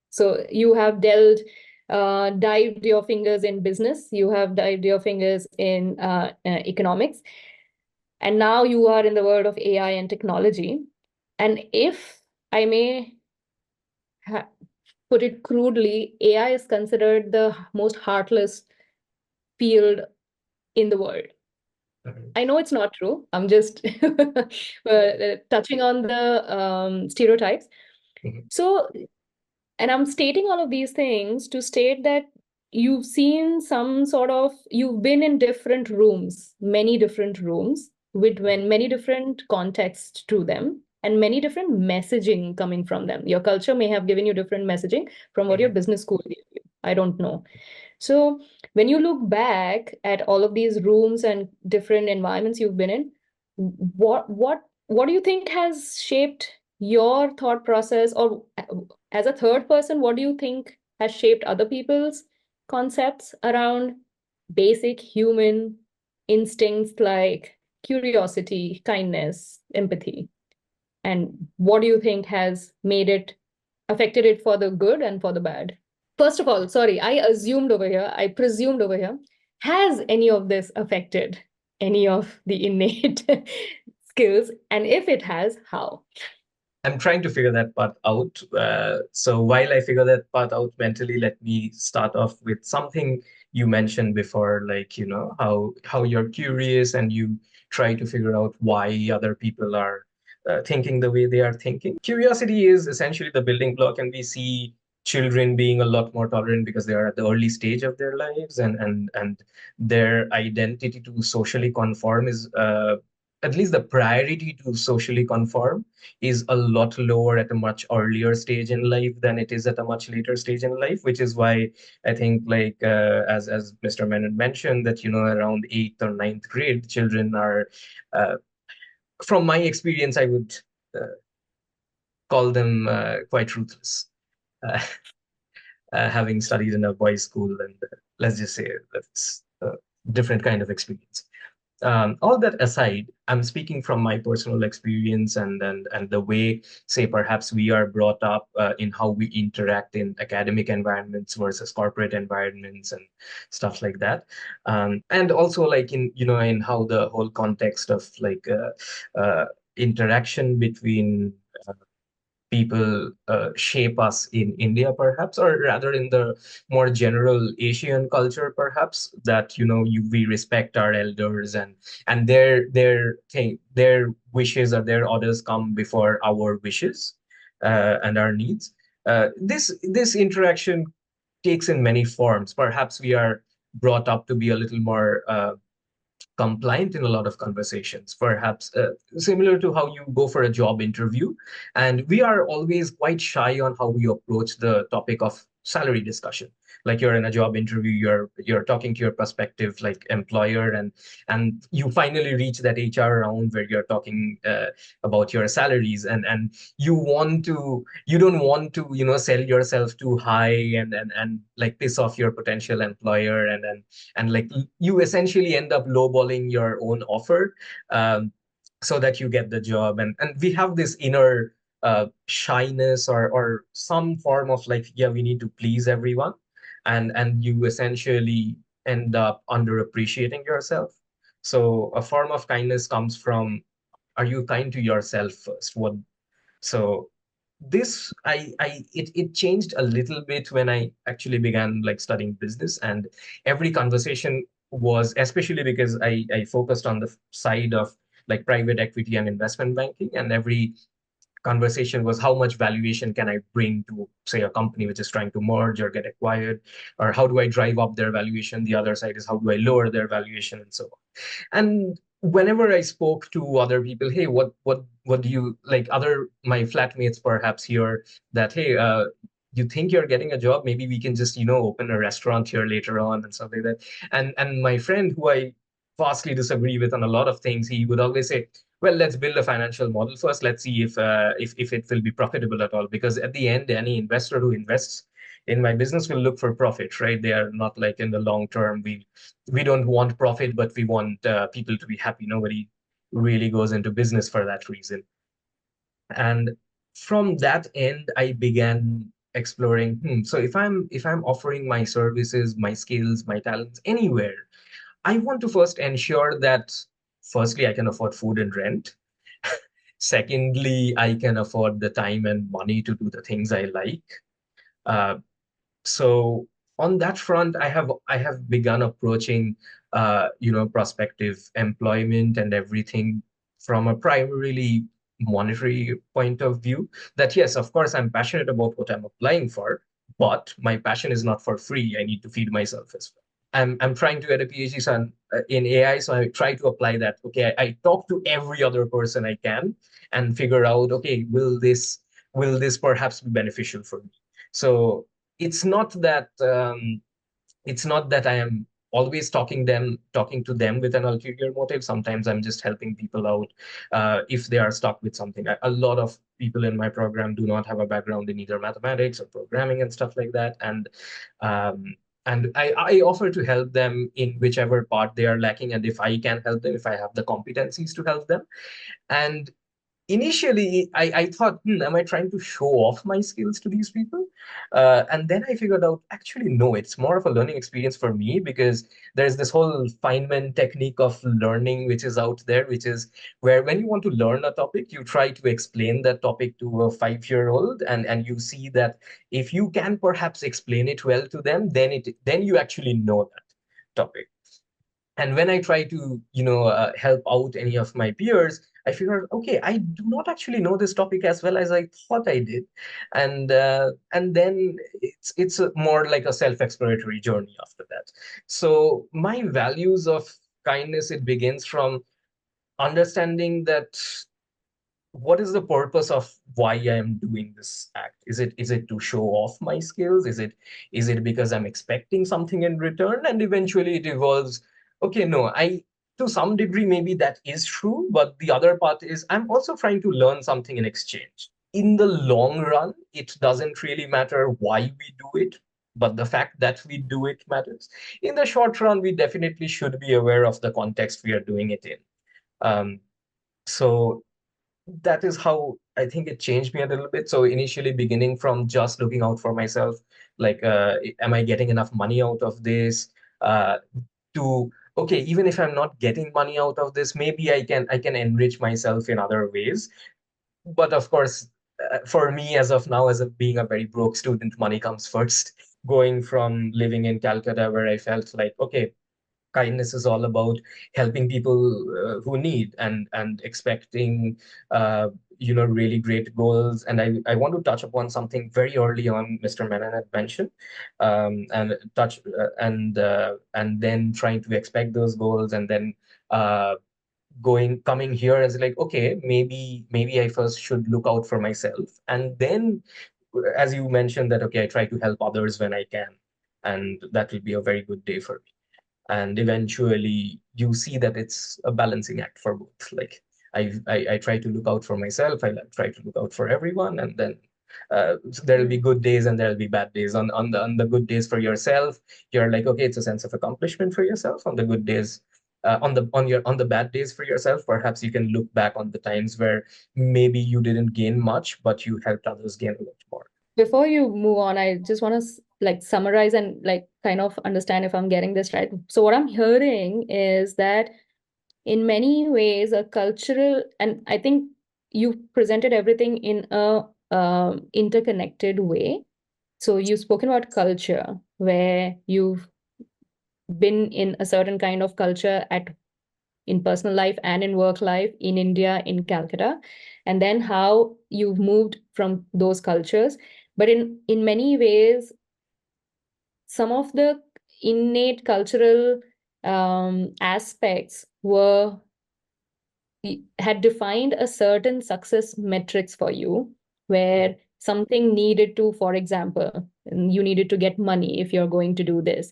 So you have dived your fingers in business, you have dived your fingers in economics, and now you are in the world of AI and technology. And if I may put it crudely, AI is considered the most heartless field in the world. I know it's not true. I'm just touching on the stereotypes. So, and I'm stating all of these things to state that you've been in different rooms, many different rooms with many different contexts to them and many different messaging coming from them. Your culture may have given you different messaging from what your business school gave you. I don't know. So when you look back at all of these rooms and different environments you've been in, what do you think has shaped your thought process? Or as a third person, what do you think has shaped other people's concepts around basic human instincts like curiosity, kindness, empathy? And what do you think has affected it for the good and for the bad? First of all, sorry, I presumed over here, has any of this affected any of the innate skills? And if it has, how? I'm trying to figure that part out. So while I figure that part out mentally, let me start off with something you mentioned before, like, how you're curious and you try to figure out why other people are thinking the way they are thinking. Curiosity is essentially the building block, and we see children being a lot more tolerant because they are at the early stage of their lives, and their identity to socially conform is at least the priority to socially conform is a lot lower at a much earlier stage in life than it is at a much later stage in life, which is why I think, like, as Mr. Menon mentioned, that around 8th or 9th grade, children are, from my experience, I would call them quite ruthless. Having studied in a boys' school, and let's just say that's a different kind of experience. All that aside, I'm speaking from my personal experience and the way, say, perhaps we are brought up in how we interact in academic environments versus corporate environments and stuff like that. And also, like, in how the whole context of, like, interaction between people shape us in India, perhaps, or rather in the more general Asian culture, perhaps, that we respect our elders, and their wishes or their orders come before our wishes and our needs. This interaction takes in many forms. Perhaps we are brought up to be a little more compliant in a lot of conversations, perhaps similar to how you go for a job interview. And we are always quite shy on how we approach the topic of salary discussion. Like, you're in a job interview, you're talking to your prospective like employer, and you finally reach that HR round where you're talking about your salaries, and you don't want to sell yourself too high, and like piss off your potential employer, and like you essentially end up lowballing your own offer, so that you get the job. And we have this inner shyness, or some form of like, yeah, we need to please everyone, and you essentially end up underappreciating yourself. So a form of kindness comes from, are you kind to yourself first? So this it changed a little bit when I actually began like studying business, and every conversation was, especially because I focused on the side of like private equity and investment banking, and every conversation was, how much valuation can I bring to, say, a company which is trying to merge or get acquired, or how do I drive up their valuation? The other side is, how do I lower their valuation, and so on. And whenever I spoke to other people, hey, what do you like, other my flatmates perhaps here, that, hey, you think you're getting a job, maybe we can just open a restaurant here later on, and stuff like that. And my friend, who I vastly disagree with on a lot of things, he would always say, well, let's build a financial model first. Let's see if it will be profitable at all. Because at the end, any investor who invests in my business will look for profit, right? They are not like, in the long term, we don't want profit, but we want people to be happy. Nobody really goes into business for that reason. And from that end, I began exploring, so if I'm offering my services, my skills, my talents anywhere, I want to first ensure that, firstly, I can afford food and rent. Secondly, I can afford the time and money to do the things I like. Uh, so on that front, I have begun approaching prospective employment and everything from a primarily monetary point of view. That, yes, of course, I'm passionate about what I'm applying for, but my passion is not for free. I need to feed myself as well. I'm trying to get a PhD in AI, so I try to apply that. Okay, I talk to every other person I can and figure out, okay, will this perhaps be beneficial for me? So it's not that I am always talking to them with an ulterior motive. Sometimes I'm just helping people out if they are stuck with something. A lot of people in my program do not have a background in either mathematics or programming and stuff like that, um, and I offer to help them in whichever part they are lacking, and if I can help them, if I have the competencies to help them. And initially I thought, am I trying to show off my skills to these people? And then I figured out, actually, no, it's more of a learning experience for me, because there's this whole Feynman technique of learning, which is out there, which is where, when you want to learn a topic, you try to explain that topic to a 5-year-old, and you see that if you can perhaps explain it well to them, then you actually know that topic. And when I try to help out any of my peers, I figured, okay, I do not actually know this topic as well as I thought I did. And then it's more like a self-exploratory journey after that. So my values of kindness, it begins from understanding that, what is the purpose of why I am doing this act? Is it to show off my skills? Is it because I'm expecting something in return? And eventually it evolves. Okay, no, I to some degree maybe that is true, but the other part is, I'm also trying to learn something in exchange. In the long run, it doesn't really matter why we do it, but the fact that we do it matters. In the short run, we definitely should be aware of the context we are doing it in. So that is how I think it changed me a little bit. So initially, beginning from just looking out for myself, like, am I getting enough money out of this? Uh, to, okay, even if I'm not getting money out of this, maybe I can enrich myself in other ways. But of course, for me, as of now, being a very broke student, money comes first. Going from living in Calcutta, where I felt like, okay, kindness is all about helping people who need, and expecting really great goals. And I want to touch upon something very early on Mr. Menon had mentioned, and then trying to expect those goals, and then uh, coming here as like, okay, maybe I first should look out for myself, and then, as you mentioned, that okay, I try to help others when I can, and that will be a very good day for me. And eventually you see that it's a balancing act for both. Like I try to look out for myself, try to look out for everyone, and then so there'll be good days and there'll be bad days. On the good days for yourself, you're like, okay, it's a sense of accomplishment for yourself. On the good days, on the bad days for yourself, perhaps you can look back on the times where maybe you didn't gain much, but you helped others gain a lot more. Before you move on, I just want to like summarize and like kind of understand if I'm getting this right. So what I'm hearing is that in many ways a cultural, and I think you presented everything in a interconnected way. So you've spoken about culture, where you've been in a certain kind of culture in personal life and in work life in India, in Calcutta, and then how you've moved from those cultures. But in many ways, some of the innate cultural aspects had defined a certain success metrics for you, where something needed to, for example, you needed to get money if you're going to do this.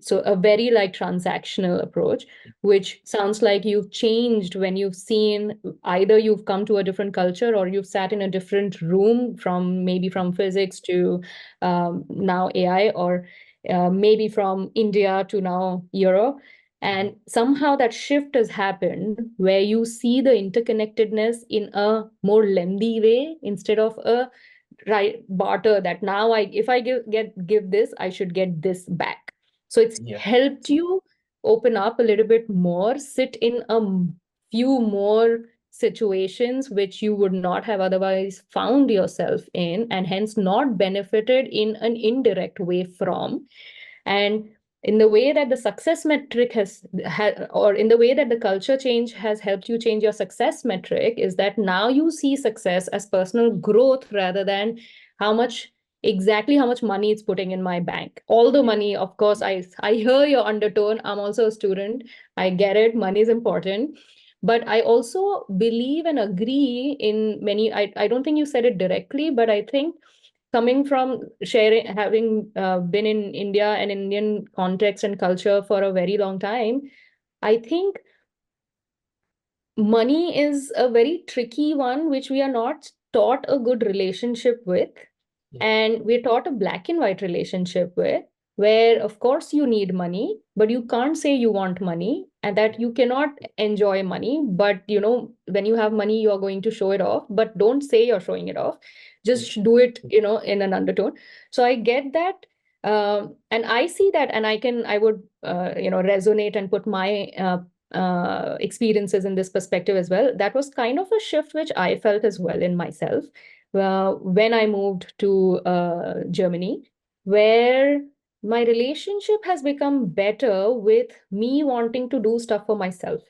So a very like transactional approach, which sounds like you've changed when you've seen either you've come to a different culture or you've sat in a different room maybe from physics to now AI, or maybe from India to now Europe. And somehow that shift has happened where you see the interconnectedness in a more lengthy way instead of a barter that now if I give this, I should get this back. So it's helped you open up a little bit more, sit in a few more situations which you would not have otherwise found yourself in, and hence not benefited in an indirect way from. And in the way that the success metric or in the way that the culture change has helped you change your success metric, is that now you see success as personal growth rather than exactly how much money it's putting in my bank. All the money, of course, I hear your undertone. I'm also a student. I get it. Money is important. But I also believe and agree in many, I don't think you said it directly, but I think coming from having been in India and Indian context and culture for a very long time, I think money is a very tricky one, which we are not taught a good relationship with. And we're taught a black and white relationship with, where of course you need money, but you can't say you want money and that you cannot enjoy money. But when you have money, you're going to show it off, but don't say you're showing it off. Just do it, in an undertone. So I get that. And I see that, and I would, resonate and put my experiences in this perspective as well. That was kind of a shift which I felt as well in myself when I moved to Germany, where my relationship has become better with me wanting to do stuff for myself.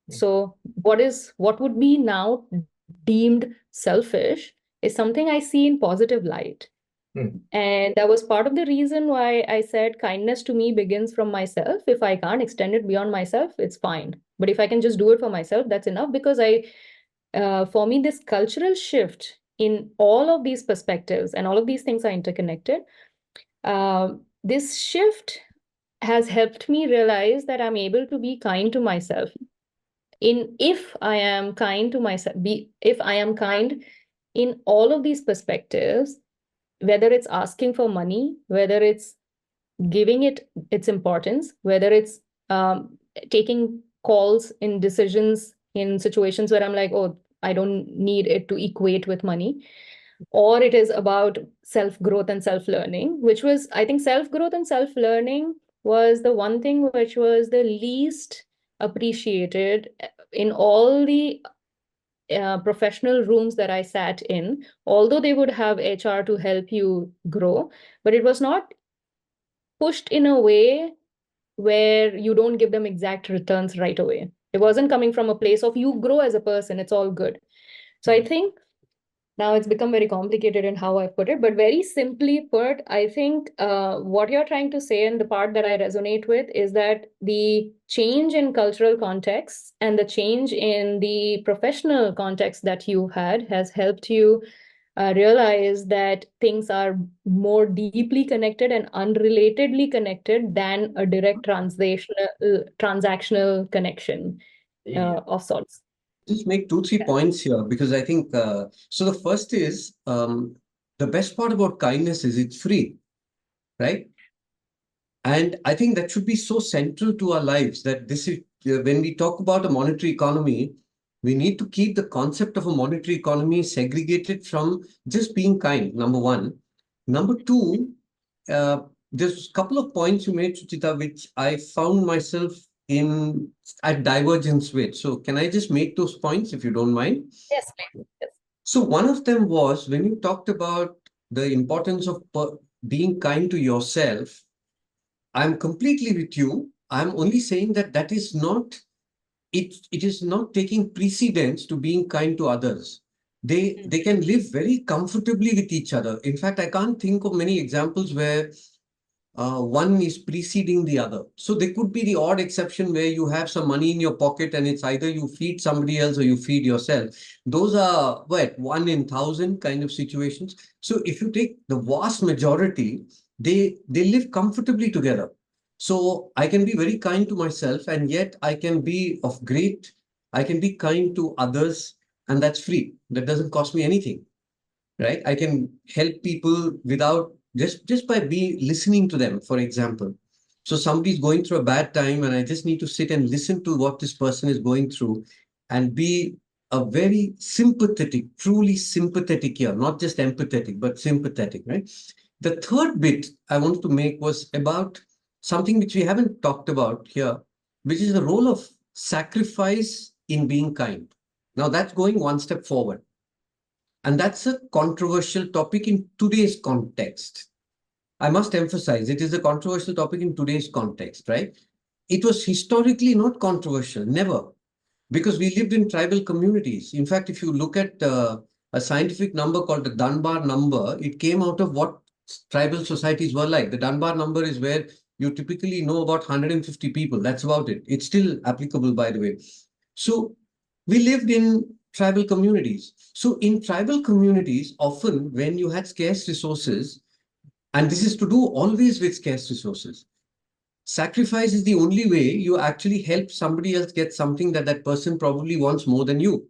So what would be now deemed selfish is something I see in positive light. And that was part of the reason why I said kindness to me begins from myself. If I can't extend it beyond myself, it's fine. But if I can just do it for myself, that's enough. Because for me, this cultural shift in all of these perspectives and all of these things are interconnected. This shift has helped me realize that I'm able to be kind to myself. If I am kind to myself, if I am kind in all of these perspectives, whether it's asking for money, whether it's giving it its importance, whether it's taking calls in decisions in situations where I'm like, oh, I don't need it to equate with money, or it is about self-growth and self-learning, which was, I think self-growth and self-learning was the one thing which was the least appreciated in all the professional rooms that I sat in, although they would have HR to help you grow, but it was not pushed in a way where you don't give them exact returns right away. It wasn't coming from a place of you grow as a person, it's all good. So I think now it's become very complicated in how I put it, but very simply put, I think what you're trying to say, and the part that I resonate with, is that the change in cultural contexts and the change in the professional context that you had has helped you realize that things are more deeply connected and unrelatedly connected than a direct transactional connection of sorts. Just make 2-3 points here, because I think so. The first is the best part about kindness is it's free, right? And I think that should be so central to our lives, that this is when we talk about a monetary economy, we need to keep the concept of a monetary economy segregated from just being kind, number one. Number two, there's a couple of points you made, Shuchita, which I found myself at divergence with. So can I just make those points if you don't mind? Yes, please. Yes. So one of them was when you talked about the importance of being kind to yourself. I'm completely with you. I'm only saying that is not, it is not taking precedence to being kind to others. They can live very comfortably with each other. In fact, I can't think of many examples where one is preceding the other. So there could be the odd exception where you have some money in your pocket and it's either you feed somebody else or you feed yourself. Those are what, 1 in 1,000 kind of situations. So if you take the vast majority, they live comfortably together. So I can be very kind to myself, and yet I can be kind to others, and that's free. That doesn't cost me anything, right? I can help people without just by listening to them, for example. So somebody's going through a bad time and I just need to sit and listen to what this person is going through and be a very sympathetic, truly sympathetic here, not just empathetic, but sympathetic, right? The third bit I wanted to make was about something which we haven't talked about here, which is the role of sacrifice in being kind. Now that's going one step forward. And that's a controversial topic in today's context. I must emphasize, it is a controversial topic in today's context, right? It was historically not controversial, never, because we lived in tribal communities. In fact, if you look at a scientific number called the Dunbar number, it came out of what tribal societies were like. The Dunbar number is where you typically know about 150 people. That's about it. It's still applicable, by the way. So we lived in tribal communities. So in tribal communities, often when you had scarce resources, and this is to do always with scarce resources, sacrifice is the only way you actually help somebody else get something that person probably wants more than you.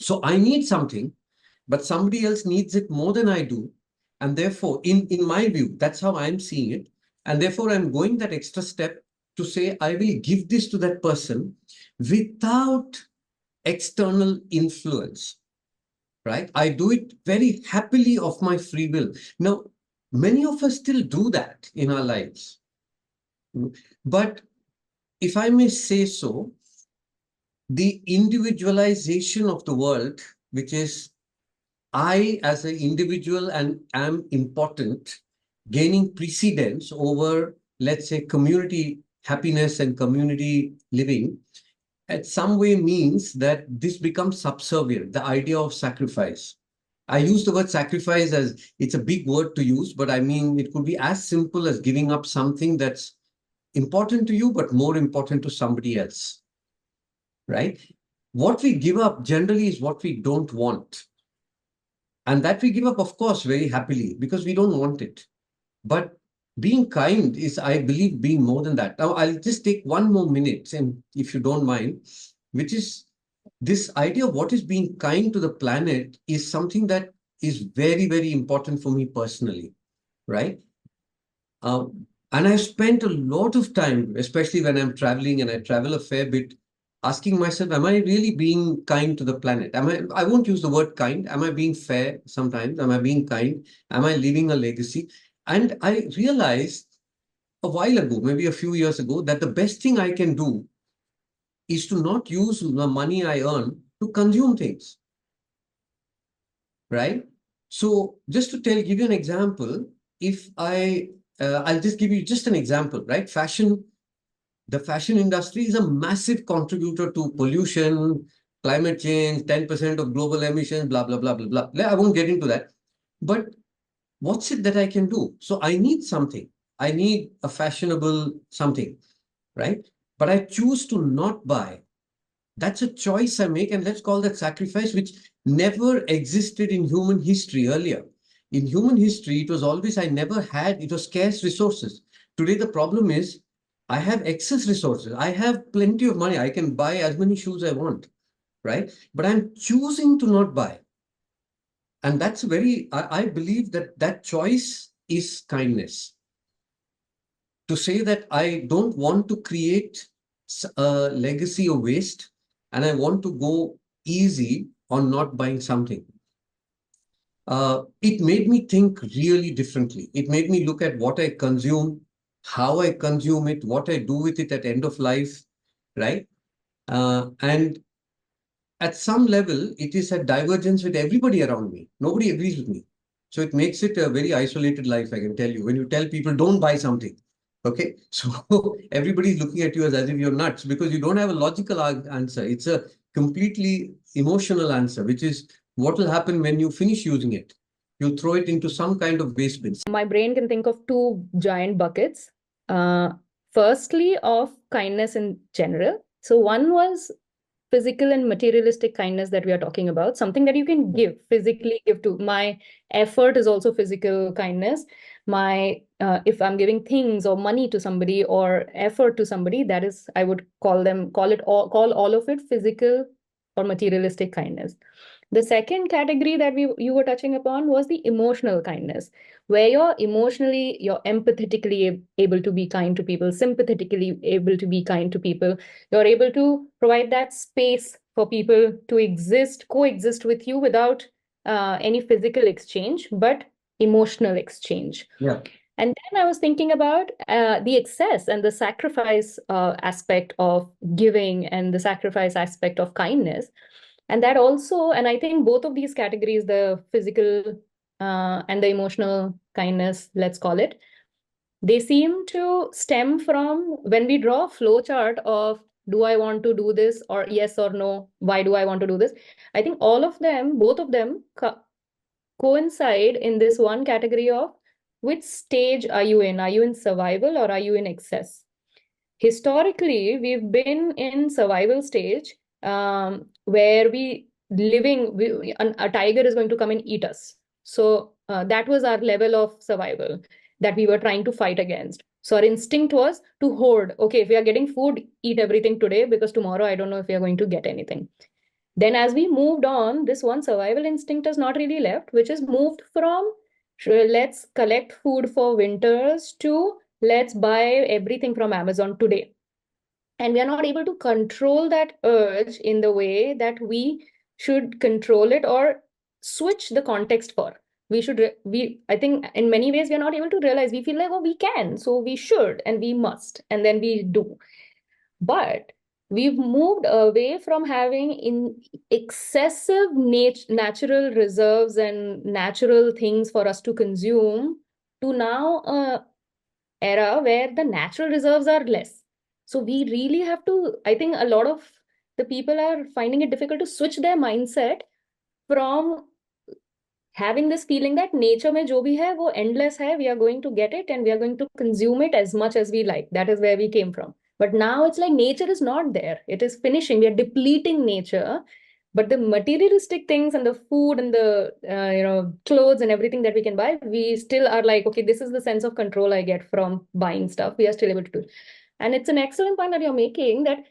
So I need something, but somebody else needs it more than I do. And therefore, in my view, that's how I'm seeing it. And therefore, I'm going that extra step to say, I will give this to that person without external influence, right? I do it very happily of my free will. Now, many of us still do that in our lives. But if I may say so, the individualization of the world, which is I as an individual and am important, gaining precedence over, let's say, community happiness and community living, at some way means that this becomes subservient, the idea of sacrifice. I use the word sacrifice as it's a big word to use, but I mean, it could be as simple as giving up something that's important to you, but more important to somebody else, right? What we give up generally is what we don't want. And that we give up, of course, very happily because we don't want it. But being kind is, I believe, being more than that. Now, I'll just take one more minute, and if you don't mind, which is this idea of what is being kind to the planet is something that is very, very important for me personally, right? And I've spent a lot of time, especially when I'm traveling, and I travel a fair bit, asking myself, am I really being kind to the planet? I won't use the word kind. Am I being fair sometimes? Am I being kind? Am I leaving a legacy? And I realized a while ago, maybe a few years ago, that the best thing I can do is to not use the money I earn to consume things, right? So just to give you an example, if I'll just give you just an example, right? The fashion industry is a massive contributor to pollution, climate change, 10% of global emissions, blah, blah, blah, blah, blah. I won't get into that. But what's it that I can do? So I need something. I need a fashionable something, right? But I choose to not buy. That's a choice I make, and let's call that sacrifice, which never existed in human history earlier. In human history, it was always it was scarce resources. Today, the problem is I have excess resources. I have plenty of money. I can buy as many shoes I want, right? But I'm choosing to not buy. And that's I believe that choice is kindness. To say that I don't want to create a legacy of waste, and I want to go easy on not buying something. It made me think really differently. It made me look at what I consume, how I consume it, what I do with it at end of life, right? And at some level, it is a divergence with everybody around me. Nobody agrees with me. So it makes it a very isolated life, I can tell you. When you tell people, don't buy something, okay? So everybody's looking at you as if you're nuts because you don't have a logical answer. It's a completely emotional answer, which is what will happen when you finish using it. You throw it into some kind of waste bin. My brain can think of two giant buckets. Firstly, of kindness in general. So one was physical and materialistic kindness that we are talking about, something that you can physically give to. My effort is also physical kindness. If I'm giving things or money to somebody or effort to somebody, that is, I would call all of it physical or materialistic kindness. The second category that you were touching upon was the emotional kindness, where you're empathetically able to be kind to people, sympathetically able to be kind to people. You're able to provide that space for people to coexist with you without any physical exchange, but emotional exchange. Yeah. And then I was thinking about the excess and the sacrifice aspect of giving and the sacrifice aspect of kindness. And that also, and I think both of these categories, the physical and the emotional kindness, let's call it, they seem to stem from when we draw a flow chart of, do I want to do this, or yes or no, why do I want to do this? I think both of them coincide in this one category of which stage are you in? Are you in survival or are you in excess? Historically, we've been in survival stage where a tiger is going to come and eat us. So that was our level of survival that we were trying to fight against. So our instinct was to hoard. Okay, if we are getting food, eat everything today because tomorrow I don't know if we are going to get anything. Then as we moved on, this one survival instinct is not really left, which is moved from let's collect food for winters to let's buy everything from Amazon today. And we are not able to control that urge in the way that we should control it or switch the context for. I think in many ways we are not able to realize. We feel like, oh, we can, so we should, and we must, and then we do. But we've moved away from having excessive natural reserves and natural things for us to consume to now era where the natural reserves are less. So we really have to, I think a lot of the people are finding it difficult to switch their mindset from having this feeling that nature mein jo bhi hai, wo endless hai, we are going to get it and we are going to consume it as much as we like. That is where we came from. But now it's like nature is not there. It is finishing. We are depleting nature. But the materialistic things and the food and the clothes and everything that we can buy, we still are like, okay, this is the sense of control I get from buying stuff. We are still able to do it. And it's an excellent point that you're making, that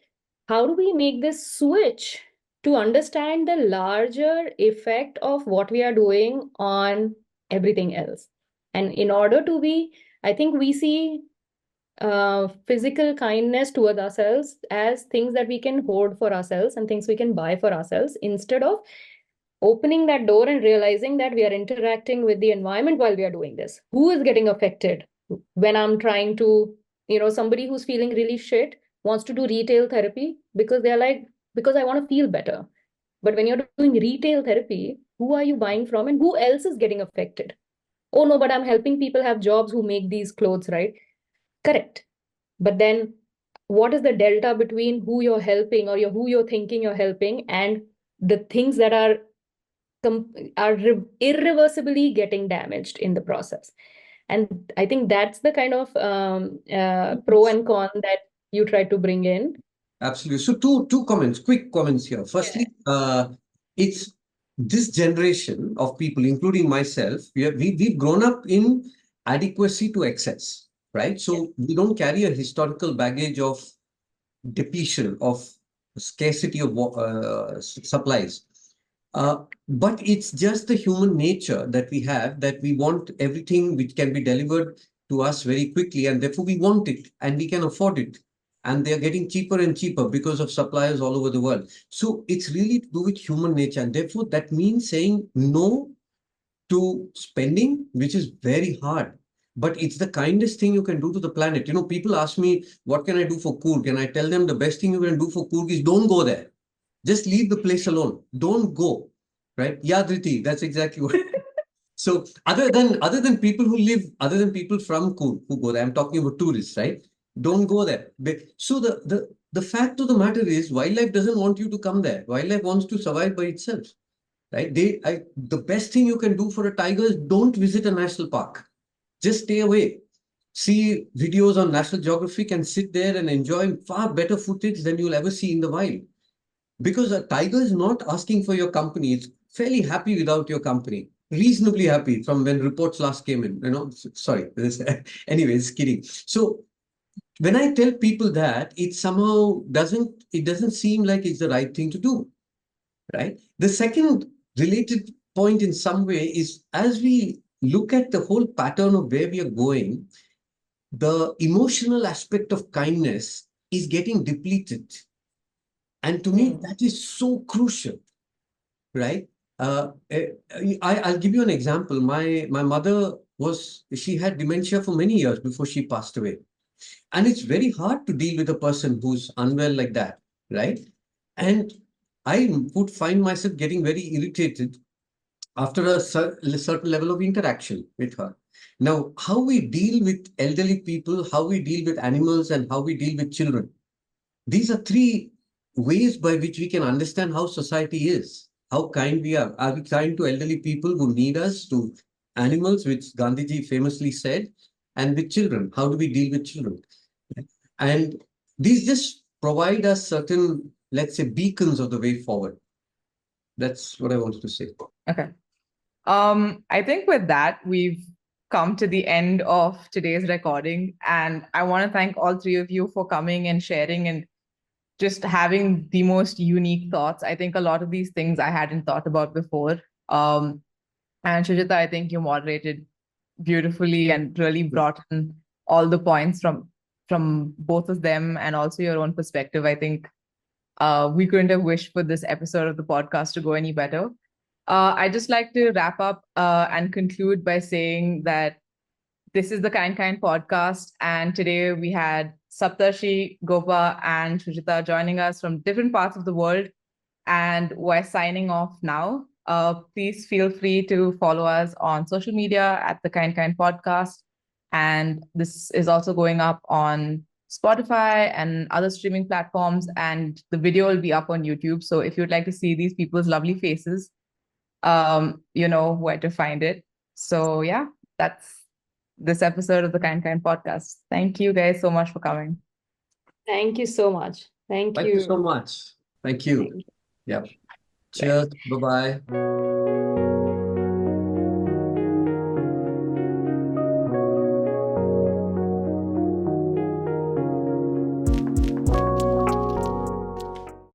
how do we make this switch to understand the larger effect of what we are doing on everything else? And in order to be, I think we see physical kindness towards ourselves as things that we can hoard for ourselves and things we can buy for ourselves, instead of opening that door and realizing that we are interacting with the environment while we are doing this. Who is getting affected when I'm trying to, somebody who's feeling really shit wants to do retail therapy because they're like, because I want to feel better. But when you're doing retail therapy, who are you buying from and who else is getting affected? Oh no, but I'm helping people have jobs who make these clothes, right? Correct. But then what is the delta between who you're helping or who you're thinking you're helping and the things that are irreversibly getting damaged in the process? And I think that's the kind of pro and con that you try to bring in. Absolutely. So two comments, quick comments here. Firstly, it's this generation of people, including myself, we've grown up in adequacy to excess, right? So we don't carry a historical baggage of depletion, of scarcity of supplies. But it's just the human nature that we have, that we want everything which can be delivered to us very quickly, and therefore we want it and we can afford it. And they're getting cheaper and cheaper because of suppliers all over the world. So it's really to do with human nature. And therefore that means saying no to spending, which is very hard. But it's the kindest thing you can do to the planet. You know, people ask me, what can I do for Coorg? And I tell them the best thing you can do for Coorg is don't go there. Just leave the place alone. Don't go. Right? Yeah, Dhriti, that's exactly what. So other than people who live, other than people from Coorg who go there, I'm talking about tourists, right? Don't go there. So the fact of the matter is, wildlife doesn't want you to come there. Wildlife wants to survive by itself. Right? The best thing you can do for a tiger is don't visit a national park. Just stay away. See videos on National Geographic and sit there and enjoy far better footage than you'll ever see in the wild. Because a tiger is not asking for your company. It's fairly happy without your company. Reasonably happy from when reports last came in. Sorry. Anyways, kidding. So when I tell people that, it somehow doesn't seem like it's the right thing to do. Right? The second related point in some way is, as we look at the whole pattern of where we are going, the emotional aspect of kindness is getting depleted. And to me, that is so crucial, right? I'll give you an example. My mother she had dementia for many years before she passed away. And it's very hard to deal with a person who's unwell like that, right? And I would find myself getting very irritated after a certain level of interaction with her. Now, how we deal with elderly people, how we deal with animals, and how we deal with children. These are three ways by which we can understand how society is, how kind we are. Are we kind to elderly people who need us, to animals, which Gandhiji famously said, and with children? How do we deal with children? And these just provide us certain, let's say, beacons of the way forward. That's what I wanted to say. Okay. I think with that, we've come to the end of today's recording. And I want to thank all three of you for coming and sharing and just having the most unique thoughts. I think a lot of these things I hadn't thought about before. And Shuchita, I think you moderated beautifully and really brought in all the points from both of them and also your own perspective. I think we couldn't have wished for this episode of the podcast to go any better. I'd just like to wrap up and conclude by saying that this is the Kind podcast. And today we had Saptarshi, Gopa, and Shuchita joining us from different parts of the world. And we're signing off now. Please feel free to follow us on social media at the Kind podcast. And this is also going up on Spotify and other streaming platforms. And the video will be up on YouTube. So if you'd like to see these people's lovely faces, you know where to find it. So yeah, that's this episode of the Kind podcast. Thank you guys so much for coming. Thank you so much. Thank you. Thank you so much. Thank you. Yeah. Cheers. Bye-bye.